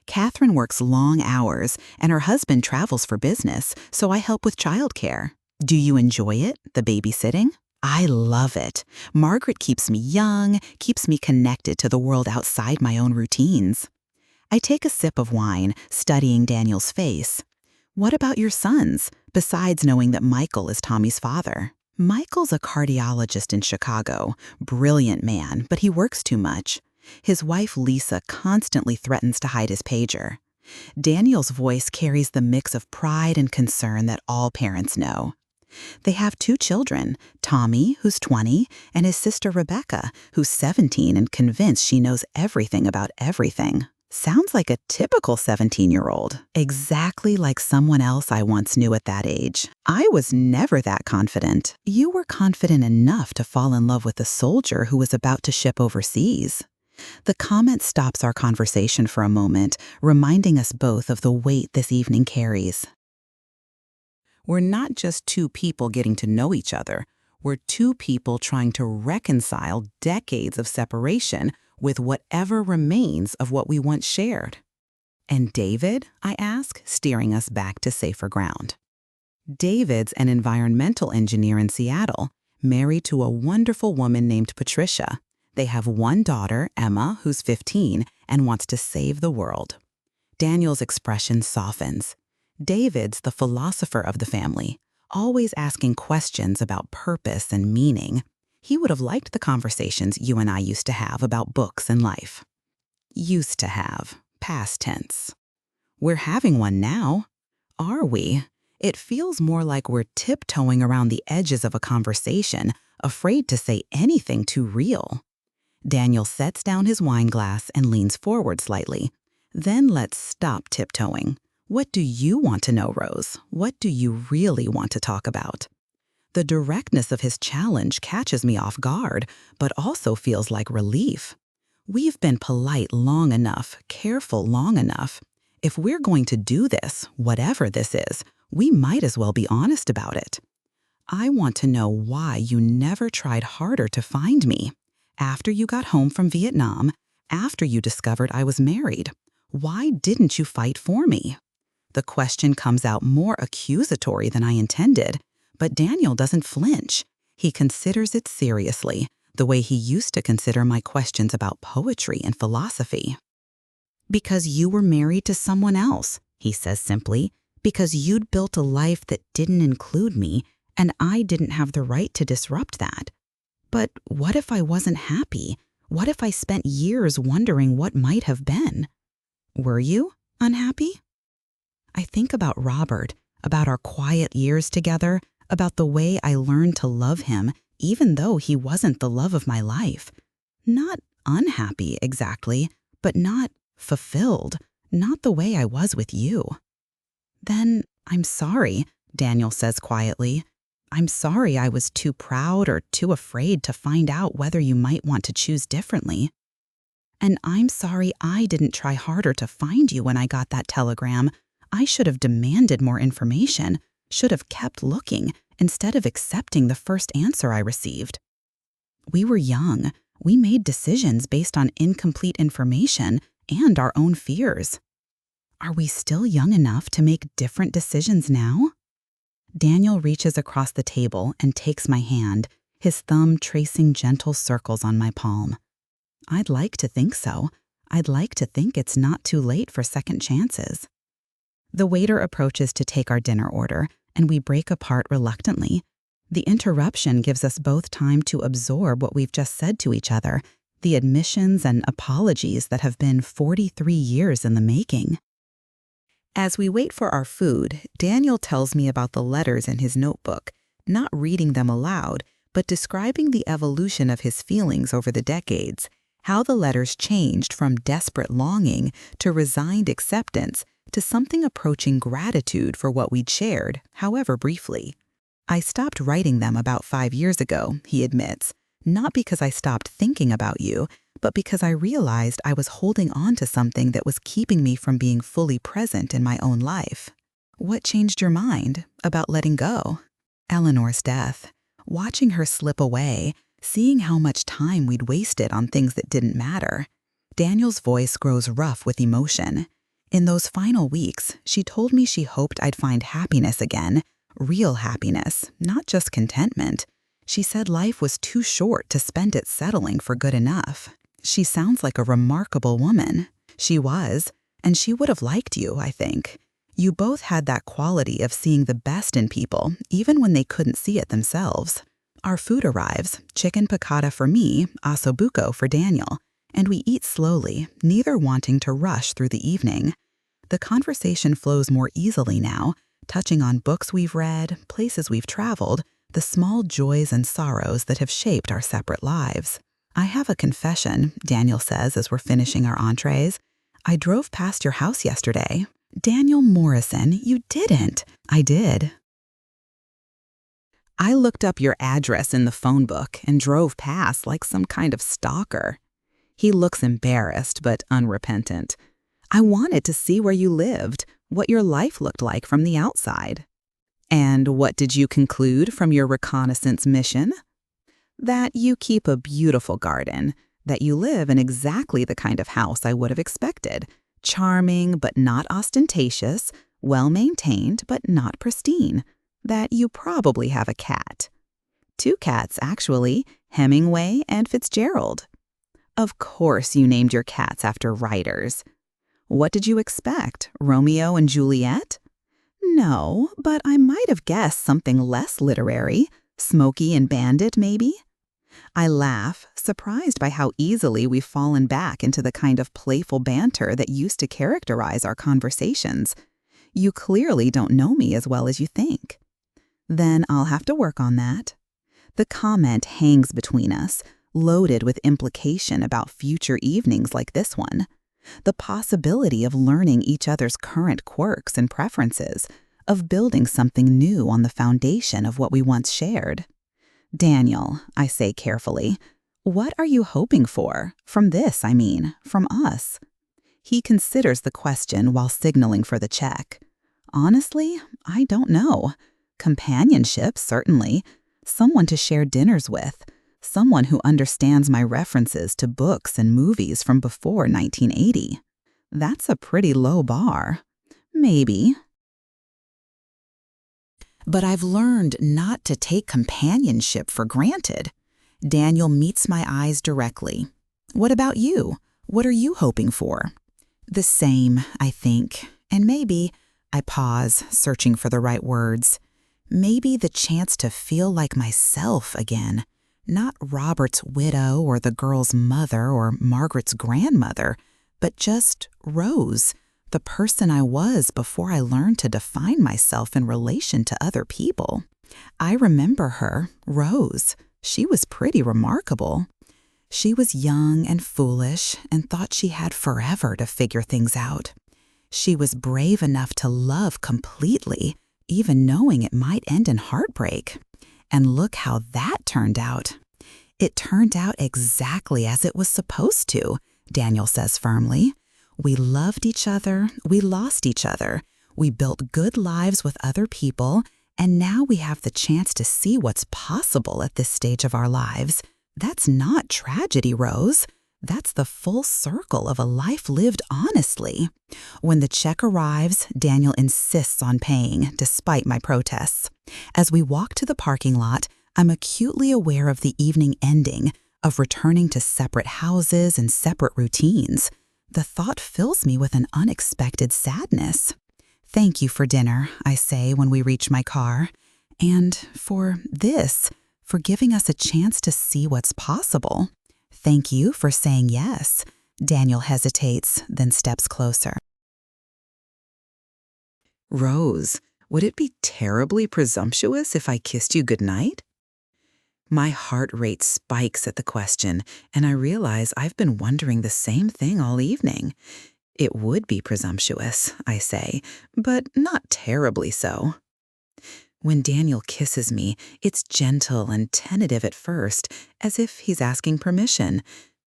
Catherine works long hours, and her husband travels for business, so I help with childcare. Do you enjoy it, the babysitting? I love it. Margaret keeps me young, keeps me connected to the world outside my own routines. I take a sip of wine, studying Daniel's face. What about your sons, besides knowing that Michael is Tommy's father? Michael's a cardiologist in Chicago. Brilliant man, but he works too much. His wife, Lisa, constantly threatens to hide his pager. Daniel's voice carries the mix of pride and concern that all parents know. They have 2 children, Tommy, who's 20, and his sister Rebecca, who's 17 and convinced she knows everything about everything. Sounds like a typical 17-year-old. Exactly like someone else I once knew at that age. I was never that confident. You were confident enough to fall in love with a soldier who was about to ship overseas. The comment stops our conversation for a moment, reminding us both of the weight this evening carries. We're not just 2 people getting to know each other. We're 2 people trying to reconcile decades of separation with whatever remains of what we once shared. And David, I ask, steering us back to safer ground. David's an environmental engineer in Seattle, married to a wonderful woman named Patricia. They have 1 daughter, Emma, who's 15, and wants to save the world. Daniel's expression softens. David's the philosopher of the family, always asking questions about purpose and meaning. He would have liked the conversations you and I used to have about books and life. Used to have, past tense. We're having one now. Are we? It feels more like we're tiptoeing around the edges of a conversation, afraid to say anything too real. Daniel sets down his wine glass and leans forward slightly. Then let's stop tiptoeing. What do you want to know, Rose? What do you really want to talk about? The directness of his challenge catches me off guard, but also feels like relief. We've been polite long enough, careful long enough. If we're going to do this, whatever this is, we might as well be honest about it. I want to know why you never tried harder to find me. After you got home from Vietnam, after you discovered I was married, why didn't you fight for me? The question comes out more accusatory than I intended, but Daniel doesn't flinch. He considers it seriously, the way he used to consider my questions about poetry and philosophy. Because you were married to someone else, he says simply, because you'd built a life that didn't include me, and I didn't have the right to disrupt that. But what if I wasn't happy? What if I spent years wondering what might have been? Were you unhappy? I think about Robert, about our quiet years together, about the way I learned to love him even though he wasn't the love of my life. Not unhappy exactly, but not fulfilled, not the way I was with you. Then I'm sorry, Daniel says quietly. I'm sorry I was too proud or too afraid to find out whether you might want to choose differently. And I'm sorry I didn't try harder to find you when I got that telegram. I should have demanded more information, should have kept looking, instead of accepting the first answer I received. We were young. We made decisions based on incomplete information and our own fears. Are we still young enough to make different decisions now? Daniel reaches across the table and takes my hand, his thumb tracing gentle circles on my palm. I'd like to think so. I'd like to think it's not too late for second chances. The waiter approaches to take our dinner order, and we break apart reluctantly. The interruption gives us both time to absorb what we've just said to each other, the admissions and apologies that have been 43 years in the making. As we wait for our food, Daniel tells me about the letters in his notebook, not reading them aloud, but describing the evolution of his feelings over the decades, how the letters changed from desperate longing to resigned acceptance to something approaching gratitude for what we'd shared, however briefly. I stopped writing them about 5 years ago, he admits, not because I stopped thinking about you, but because I realized I was holding on to something that was keeping me from being fully present in my own life. What changed your mind about letting go? Eleanor's death. Watching her slip away, seeing how much time we'd wasted on things that didn't matter. Daniel's voice grows rough with emotion. In those final weeks, she told me she hoped I'd find happiness again, real happiness, not just contentment. She said life was too short to spend it settling for good enough. She sounds like a remarkable woman. She was, and she would have liked you, I think. You both had that quality of seeing the best in people, even when they couldn't see it themselves. Our food arrives, chicken piccata for me, ossobuco for Daniel, and we eat slowly, neither wanting to rush through the evening. The conversation flows more easily now, touching on books we've read, places we've traveled, the small joys and sorrows that have shaped our separate lives. I have a confession, Daniel says as we're finishing our entrees. I drove past your house yesterday. Daniel Morrison, you didn't. I did. I looked up your address in the phone book and drove past like some kind of stalker. He looks embarrassed but unrepentant. I wanted to see where you lived, what your life looked like from the outside. And what did you conclude from your reconnaissance mission? That you keep a beautiful garden, that you live in exactly the kind of house I would have expected, charming but not ostentatious, well-maintained but not pristine, that you probably have a cat. 2 cats, actually, Hemingway and Fitzgerald. Of course you named your cats after writers. What did you expect, Romeo and Juliet? No, but I might have guessed something less literary, Smokey and Bandit, maybe? I laugh, surprised by how easily we've fallen back into the kind of playful banter that used to characterize our conversations. You clearly don't know me as well as you think. Then I'll have to work on that. The comment hangs between us, loaded with implication about future evenings like this one. The possibility of learning each other's current quirks and preferences, of building something new on the foundation of what we once shared. Daniel, I say carefully, what are you hoping for? From this, I mean, from us. He considers the question while signaling for the check. Honestly, I don't know. Companionship, certainly. Someone to share dinners with. Someone who understands my references to books and movies from before 1980. That's a pretty low bar. Maybe. But I've learned not to take companionship for granted. Daniel meets my eyes directly. What about you? What are you hoping for? The same, I think. And maybe, I pause, searching for the right words. Maybe the chance to feel like myself again. Not Robert's widow or the girl's mother or Margaret's grandmother, but just Rose, the person I was before I learned to define myself in relation to other people. I remember her, Rose. She was pretty remarkable. She was young and foolish and thought she had forever to figure things out. She was brave enough to love completely, even knowing it might end in heartbreak. And look how that turned out. It turned out exactly as it was supposed to, Daniel says firmly. We loved each other, we lost each other, we built good lives with other people, and now we have the chance to see what's possible at this stage of our lives. That's not tragedy, Rose. That's the full circle of a life lived honestly. When the check arrives, Daniel insists on paying, despite my protests. As we walk to the parking lot, I'm acutely aware of the evening ending, of returning to separate houses and separate routines. The thought fills me with an unexpected sadness. Thank you for dinner, I say when we reach my car. And for this, for giving us a chance to see what's possible. Thank you for saying yes. Daniel hesitates, then steps closer. Rose, would it be terribly presumptuous if I kissed you goodnight? My heart rate spikes at the question, and I realize I've been wondering the same thing all evening. It would be presumptuous, I say, but not terribly so. When Daniel kisses me, it's gentle and tentative at first, as if he's asking permission.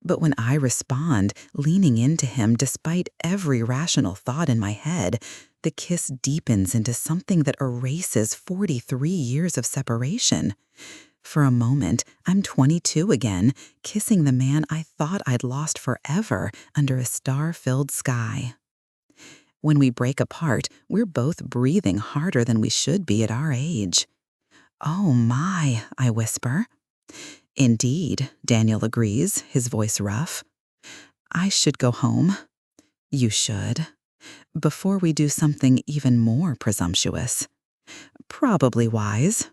But when I respond, leaning into him despite every rational thought in my head, the kiss deepens into something that erases 43 years of separation. For a moment, I'm 22 again, kissing the man I thought I'd lost forever under a star-filled sky. When we break apart, we're both breathing harder than we should be at our age. Oh my, I whisper. Indeed, Daniel agrees, his voice rough. I should go home. You should. Before we do something even more presumptuous. Probably wise.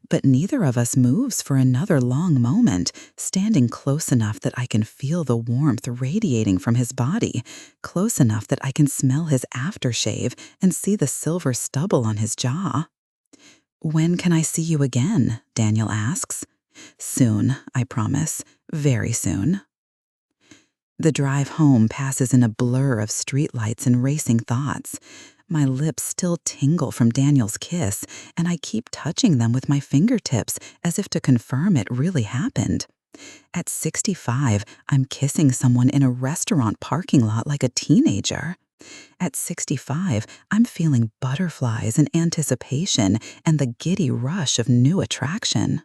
But neither of us moves for another long moment, standing close enough that I can feel the warmth radiating from his body, close enough that I can smell his aftershave and see the silver stubble on his jaw. When can I see you again? Daniel asks. Soon, I promise. Very soon. The drive home passes in a blur of streetlights and racing thoughts. My lips still tingle from Daniel's kiss, and I keep touching them with my fingertips as if to confirm it really happened. At 65, I'm kissing someone in a restaurant parking lot like a teenager. At 65, I'm feeling butterflies and anticipation and the giddy rush of new attraction.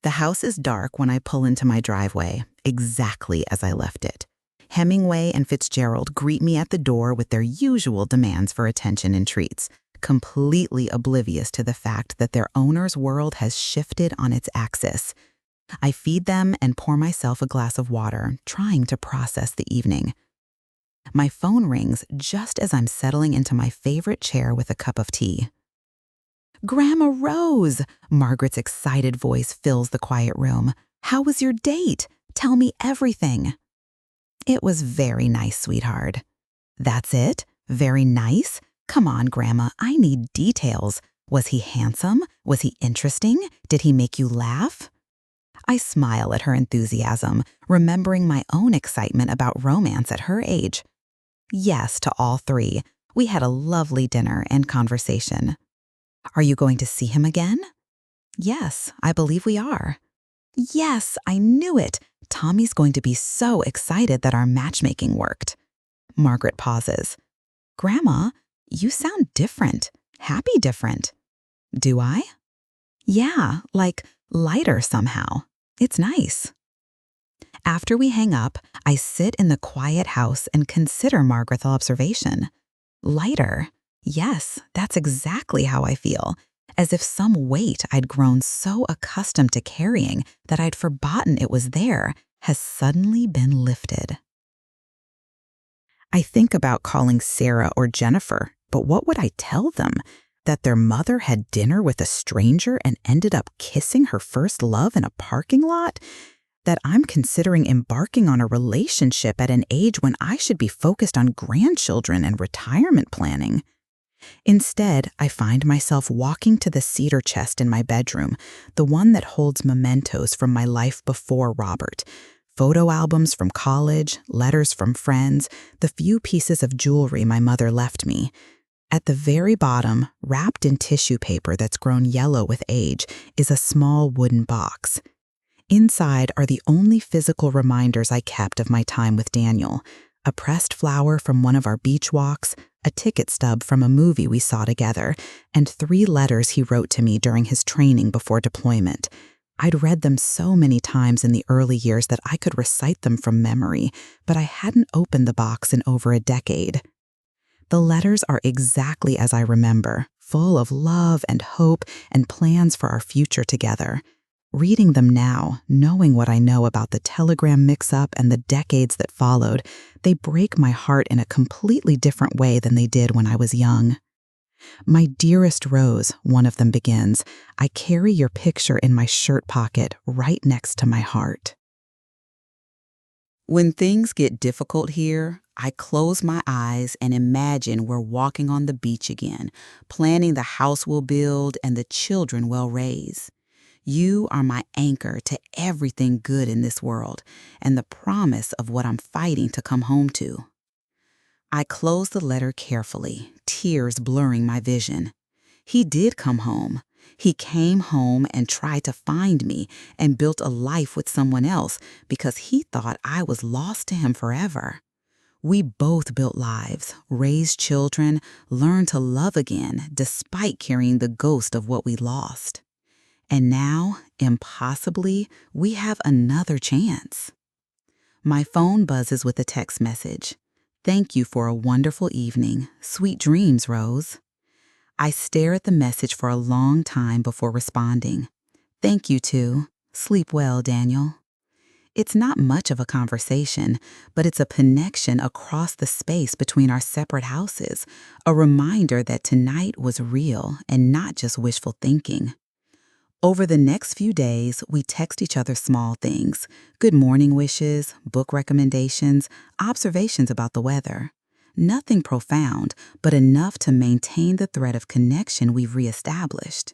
The house is dark when I pull into my driveway, exactly as I left it. Hemingway and Fitzgerald greet me at the door with their usual demands for attention and treats, completely oblivious to the fact that their owner's world has shifted on its axis. I feed them and pour myself a glass of water, trying to process the evening. My phone rings just as I'm settling into my favorite chair with a cup of tea. Grandma Rose! Margaret's excited voice fills the quiet room. How was your date? Tell me everything. It was very nice, sweetheart. That's it? Very nice? Come on, Grandma, I need details. Was he handsome? Was he interesting? Did he make you laugh? I smile at her enthusiasm, remembering my own excitement about romance at her age. Yes to all three. We had a lovely dinner and conversation. Are you going to see him again? Yes, I believe we are. Yes, I knew it. Tommy's going to be so excited that our matchmaking worked. Margaret pauses. Grandma, you sound different. Happy different. Do I? Yeah, like lighter somehow. It's nice. After we hang up, I sit in the quiet house and consider Margaret's observation. Lighter. Yes, that's exactly how I feel. As if some weight I'd grown so accustomed to carrying that I'd forgotten it was there has suddenly been lifted. I think about calling Sarah or Jennifer, but what would I tell them? That their mother had dinner with a stranger and ended up kissing her first love in a parking lot? That I'm considering embarking on a relationship at an age when I should be focused on grandchildren and retirement planning? Instead, I find myself walking to the cedar chest in my bedroom, the one that holds mementos from my life before Robert. Photo albums from college, letters from friends, the few pieces of jewelry my mother left me. At the very bottom, wrapped in tissue paper that's grown yellow with age, is a small wooden box. Inside are the only physical reminders I kept of my time with Daniel: a pressed flower from one of our beach walks, a ticket stub from a movie we saw together, and 3 letters he wrote to me during his training before deployment. I'd read them so many times in the early years that I could recite them from memory, but I hadn't opened the box in over a decade. The letters are exactly as I remember, full of love and hope and plans for our future together. Reading them now, knowing what I know about the telegram mix-up and the decades that followed, they break my heart in a completely different way than they did when I was young. My dearest Rose, one of them begins, I carry your picture in my shirt pocket right next to my heart. When things get difficult here, I close my eyes and imagine we're walking on the beach again, planning the house we'll build and the children we'll raise. You are my anchor to everything good in this world and the promise of what I'm fighting to come home to. I close the letter carefully, tears blurring my vision. He did come home. He came home and tried to find me and built a life with someone else because he thought I was lost to him forever. We both built lives, raised children, learned to love again despite carrying the ghost of what we lost. And now, impossibly, we have another chance. My phone buzzes with a text message. Thank you for a wonderful evening. Sweet dreams, Rose. I stare at the message for a long time before responding. Thank you too. Sleep well, Daniel. It's not much of a conversation, but it's a connection across the space between our separate houses, a reminder that tonight was real and not just wishful thinking. Over the next few days, we text each other small things: good morning wishes, book recommendations, observations about the weather. Nothing profound, but enough to maintain the thread of connection we've reestablished.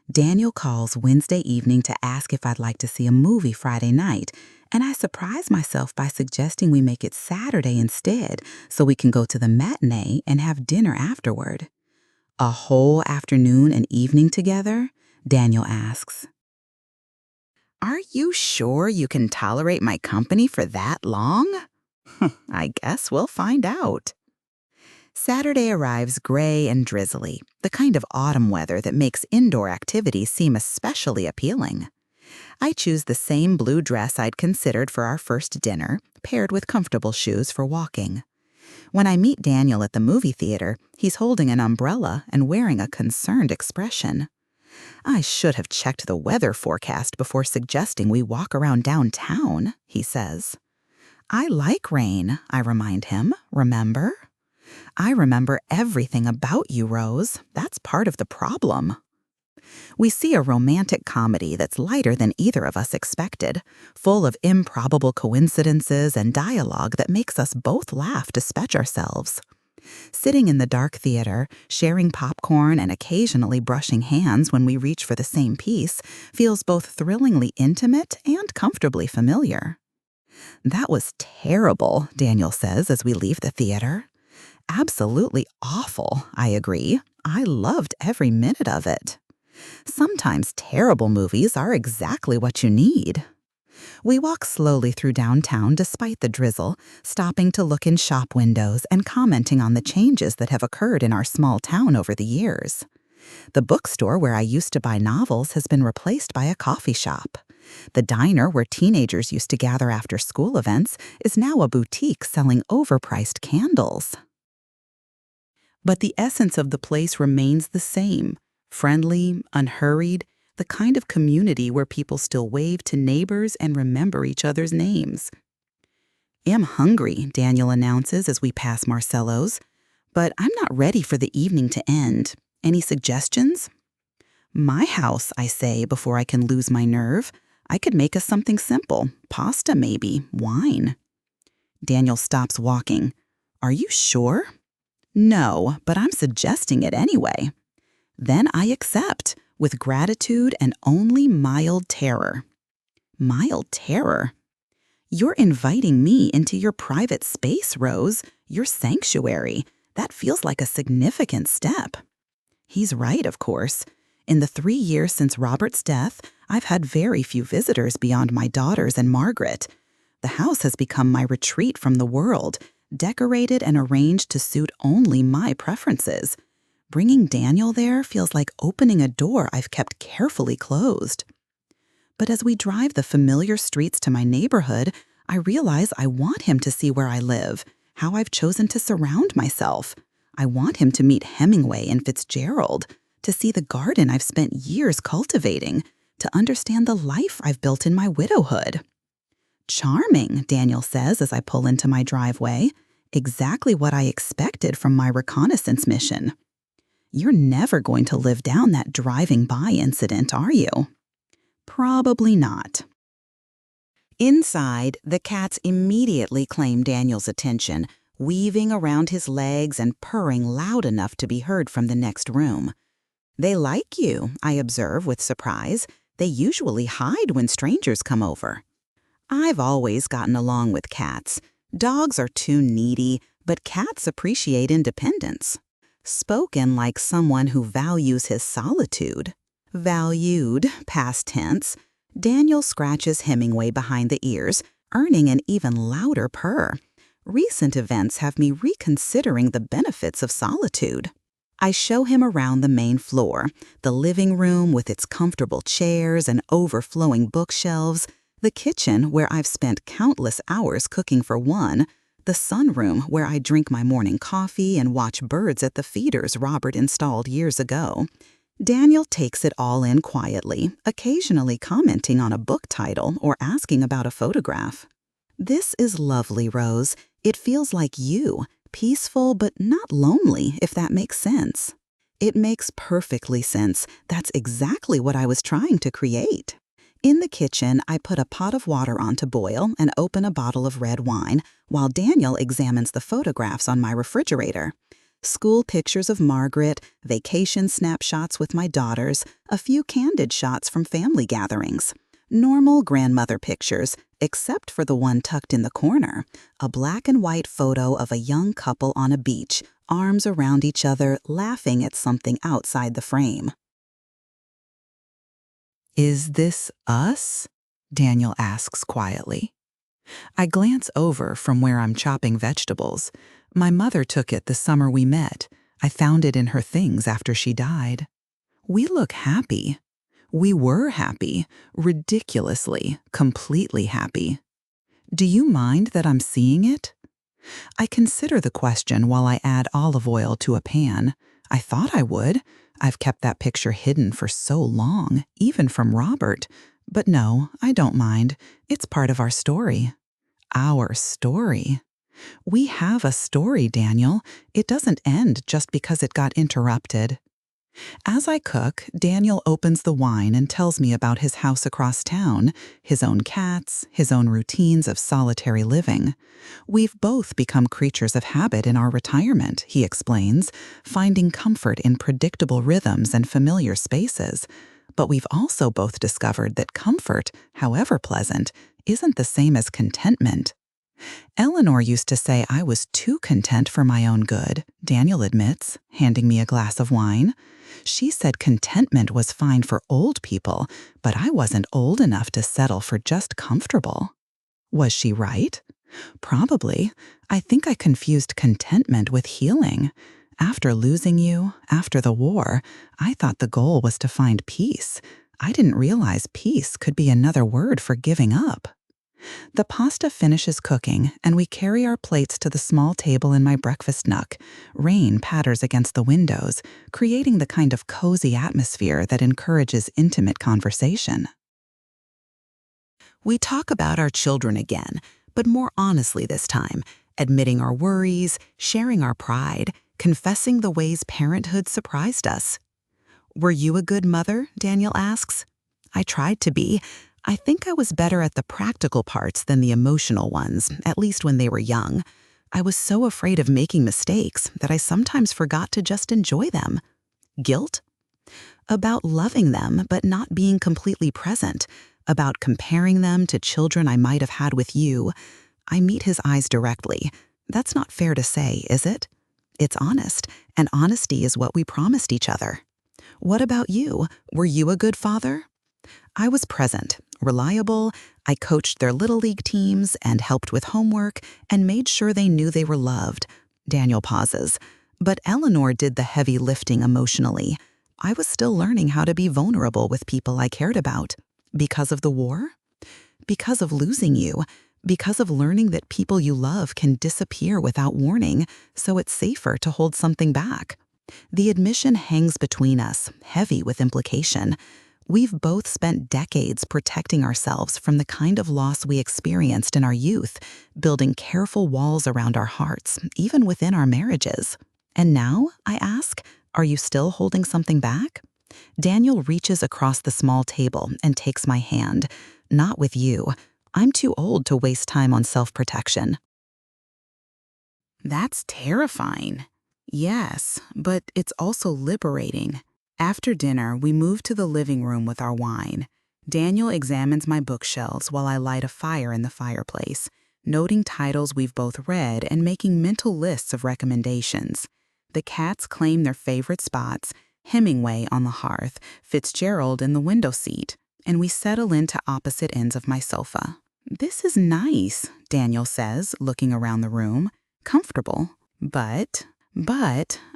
Daniel calls Wednesday evening to ask if I'd like to see a movie Friday night, and I surprise myself by suggesting we make it Saturday instead so we can go to the matinee and have dinner afterward. A whole afternoon and evening together? Daniel asks. Are you sure you can tolerate my company for that long? I guess we'll find out. Saturday arrives gray and drizzly, the kind of autumn weather that makes indoor activities seem especially appealing. I choose the same blue dress I'd considered for our first dinner, paired with comfortable shoes for walking. When I meet Daniel at the movie theater, he's holding an umbrella and wearing a concerned expression. I should have checked the weather forecast before suggesting we walk around downtown, he says. I like rain, I remind him, remember? I remember everything about you, Rose. That's part of the problem. We see a romantic comedy that's lighter than either of us expected, full of improbable coincidences and dialogue that makes us both laugh to stretch ourselves. Sitting in the dark theater, sharing popcorn and occasionally brushing hands when we reach for the same piece feels both thrillingly intimate and comfortably familiar. "That was terrible," Daniel says as we leave the theater. "Absolutely awful," I agree. "I loved every minute of it." Sometimes terrible movies are exactly what you need. We walk slowly through downtown despite the drizzle, stopping to look in shop windows and commenting on the changes that have occurred in our small town over the years. The bookstore where I used to buy novels has been replaced by a coffee shop. The diner where teenagers used to gather after school events is now a boutique selling overpriced candles. But the essence of the place remains the same: friendly, unhurried, the kind of community where people still wave to neighbors and remember each other's names. "Am hungry," Daniel announces as we pass Marcello's, "but I'm not ready for the evening to end. Any suggestions?" "My house," I say before I can lose my nerve. "I could make us something simple. Pasta, maybe. Wine." Daniel stops walking. "Are you sure?" "No, but I'm suggesting it anyway." Then I accept, with gratitude and only mild terror. Mild terror? "You're inviting me into your private space, Rose, your sanctuary. That feels like a significant step." He's right, of course. In the 3 years since Robert's death, I've had very few visitors beyond my daughters and Margaret. The house has become my retreat from the world, decorated and arranged to suit only my preferences. Bringing Daniel there feels like opening a door I've kept carefully closed. But as we drive the familiar streets to my neighborhood, I realize I want him to see where I live, how I've chosen to surround myself. I want him to meet Hemingway and Fitzgerald, to see the garden I've spent years cultivating, to understand the life I've built in my widowhood. "Charming," Daniel says as I pull into my driveway. "Exactly what I expected from my reconnaissance mission." "You're never going to live down that driving by incident, are you?" Probably not. Inside, the cats immediately claim Daniel's attention, weaving around his legs and purring loud enough to be heard from the next room. "They like you," I observe with surprise. "They usually hide when strangers come over." I've always gotten along with cats. Dogs are too needy, but cats appreciate independence. Spoken like someone who values his solitude. Valued, past tense. Daniel scratches Hemingway behind the ears, earning an even louder purr. Recent events have me reconsidering the benefits of solitude. I show him around the main floor, the living room with its comfortable chairs and overflowing bookshelves, the kitchen where I've spent countless hours cooking for one, the sunroom where I drink my morning coffee and watch birds at the feeders Robert installed years ago. Daniel takes it all in quietly, occasionally commenting on a book title or asking about a photograph. "This is lovely, Rose. It feels like you, peaceful but not lonely, if that makes sense." It makes perfectly sense. That's exactly what I was trying to create. In the kitchen, I put a pot of water on to boil and open a bottle of red wine, while Daniel examines the photographs on my refrigerator. School pictures of Margaret, vacation snapshots with my daughters, a few candid shots from family gatherings. Normal grandmother pictures, except for the one tucked in the corner, a black and white photo of a young couple on a beach, arms around each other, laughing at something outside the frame. "Is this us?" Daniel asks quietly. I glance over from where I'm chopping vegetables. My mother took it the summer we met. I found it in her things after she died. We look happy. We were happy, ridiculously, completely happy. Do you mind that I'm seeing it? I consider the question while I add olive oil to a pan. I thought I would. I've kept that picture hidden for so long, even from Robert. But no, I don't mind. It's part of our story. Our story. We have a story, Daniel. It doesn't end just because it got interrupted. As I cook, Daniel opens the wine and tells me about his house across town, his own cats, his own routines of solitary living. We've both become creatures of habit in our retirement, he explains, finding comfort in predictable rhythms and familiar spaces. But we've also both discovered that comfort, however pleasant, isn't the same as contentment. Eleanor used to say I was too content for my own good, Daniel admits, handing me a glass of wine. She said contentment was fine for old people, but I wasn't old enough to settle for just comfortable. Was she right? Probably. I think I confused contentment with healing. After losing you, after the war, I thought the goal was to find peace. I didn't realize peace could be another word for giving up. The pasta finishes cooking, and we carry our plates to the small table in my breakfast nook. Rain patters against the windows, creating the kind of cozy atmosphere that encourages intimate conversation. We talk about our children again, but more honestly this time, admitting our worries, sharing our pride, confessing the ways parenthood surprised us. "Were you a good mother?" Daniel asks. I tried to be. I think I was better at the practical parts than the emotional ones, at least when they were young. I was so afraid of making mistakes that I sometimes forgot to just enjoy them. Guilt? About loving them but not being completely present. About comparing them to children I might have had with you. I meet his eyes directly. That's not fair to say, is it? It's honest, and honesty is what we promised each other. What about you? Were you a good father? I was present, reliable. I coached their Little League teams and helped with homework and made sure they knew they were loved. Daniel pauses. But Eleanor did the heavy lifting emotionally. I was still learning how to be vulnerable with people I cared about. Because of the war? Because of losing you. Because of learning that people you love can disappear without warning, so it's safer to hold something back. The admission hangs between us, heavy with implication. We've both spent decades protecting ourselves from the kind of loss we experienced in our youth, building careful walls around our hearts, even within our marriages. And now, I ask, are you still holding something back? Daniel reaches across the small table and takes my hand. Not with you. I'm too old to waste time on self-protection. That's terrifying. Yes, but it's also liberating. After dinner, we move to the living room with our wine. Daniel examines my bookshelves while I light a fire in the fireplace, noting titles we've both read and making mental lists of recommendations. The cats claim their favorite spots, Hemingway on the hearth, Fitzgerald in the window seat, and we settle into opposite ends of my sofa. "This is nice," Daniel says, looking around the room. "Comfortable. But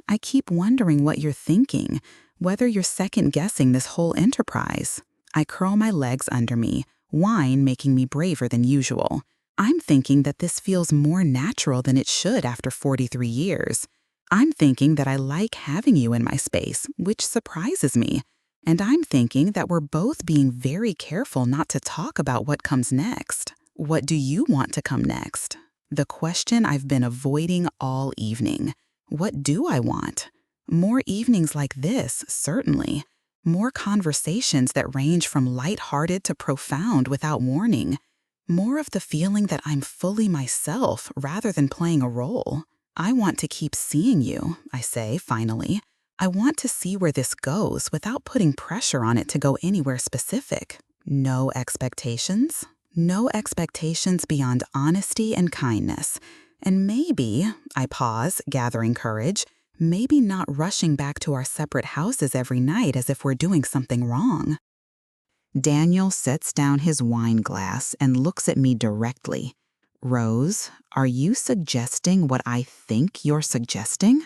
I keep wondering what you're thinking, whether you're second-guessing this whole enterprise." I curl my legs under me, wine making me braver than usual. I'm thinking that this feels more natural than it should after 43 years. I'm thinking that I like having you in my space, which surprises me. And I'm thinking that we're both being very careful not to talk about what comes next. What do you want to come next? The question I've been avoiding all evening. What do I want? More evenings like this, certainly. More conversations that range from lighthearted to profound without warning. More of the feeling that I'm fully myself rather than playing a role. I want to keep seeing you, I say, finally. I want to see where this goes without putting pressure on it to go anywhere specific. No expectations. No expectations beyond honesty and kindness. And maybe, I pause, gathering courage, maybe not rushing back to our separate houses every night as if we're doing something wrong. Daniel sets down his wine glass and looks at me directly. "Rose, are you suggesting what I think you're suggesting?"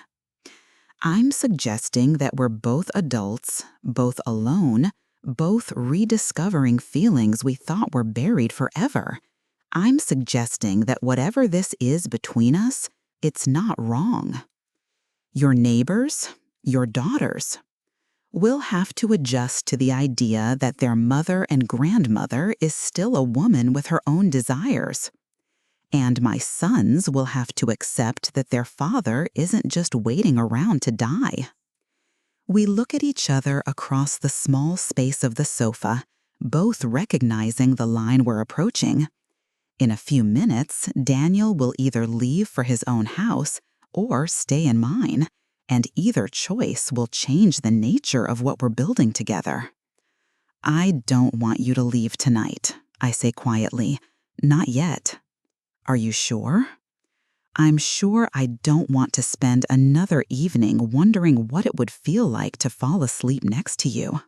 "I'm suggesting that we're both adults, both alone, both rediscovering feelings we thought were buried forever. I'm suggesting that whatever this is between us, it's not wrong. Your neighbors, your daughters, will have to adjust to the idea that their mother and grandmother is still a woman with her own desires. And my sons will have to accept that their father isn't just waiting around to die. We look at each other across the small space of the sofa, both recognizing the line we're approaching. In a few minutes, Daniel will either leave for his own house or stay in mine, and either choice will change the nature of what we're building together. I don't want you to leave tonight, I say quietly. Not yet. Are you sure? I'm sure I don't want to spend another evening wondering what it would feel like to fall asleep next to you.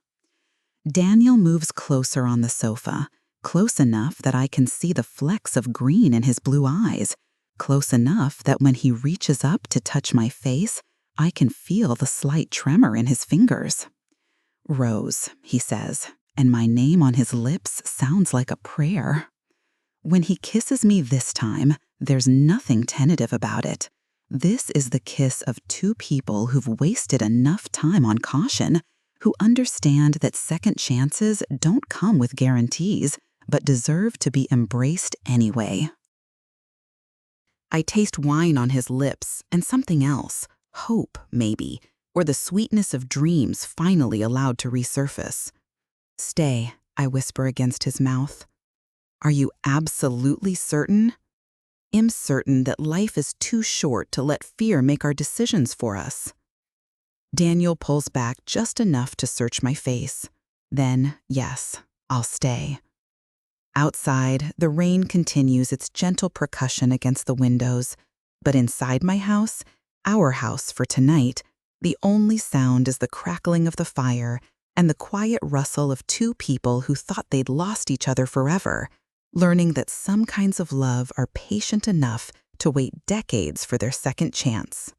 Daniel moves closer on the sofa, close enough that I can see the flecks of green in his blue eyes, close enough that when he reaches up to touch my face, I can feel the slight tremor in his fingers. Rose, he says, and my name on his lips sounds like a prayer. When he kisses me this time, there's nothing tentative about it. This is the kiss of two people who've wasted enough time on caution, who understand that second chances don't come with guarantees, but deserve to be embraced anyway. I taste wine on his lips and something else, hope, maybe, or the sweetness of dreams finally allowed to resurface. Stay, I whisper against his mouth. Are you absolutely certain? I'm certain that life is too short to let fear make our decisions for us. Daniel pulls back just enough to search my face. Then, yes, I'll stay. Outside, the rain continues its gentle percussion against the windows, but inside my house, our house for tonight, the only sound is the crackling of the fire and the quiet rustle of two people who thought they'd lost each other forever, learning that some kinds of love are patient enough to wait decades for their second chance.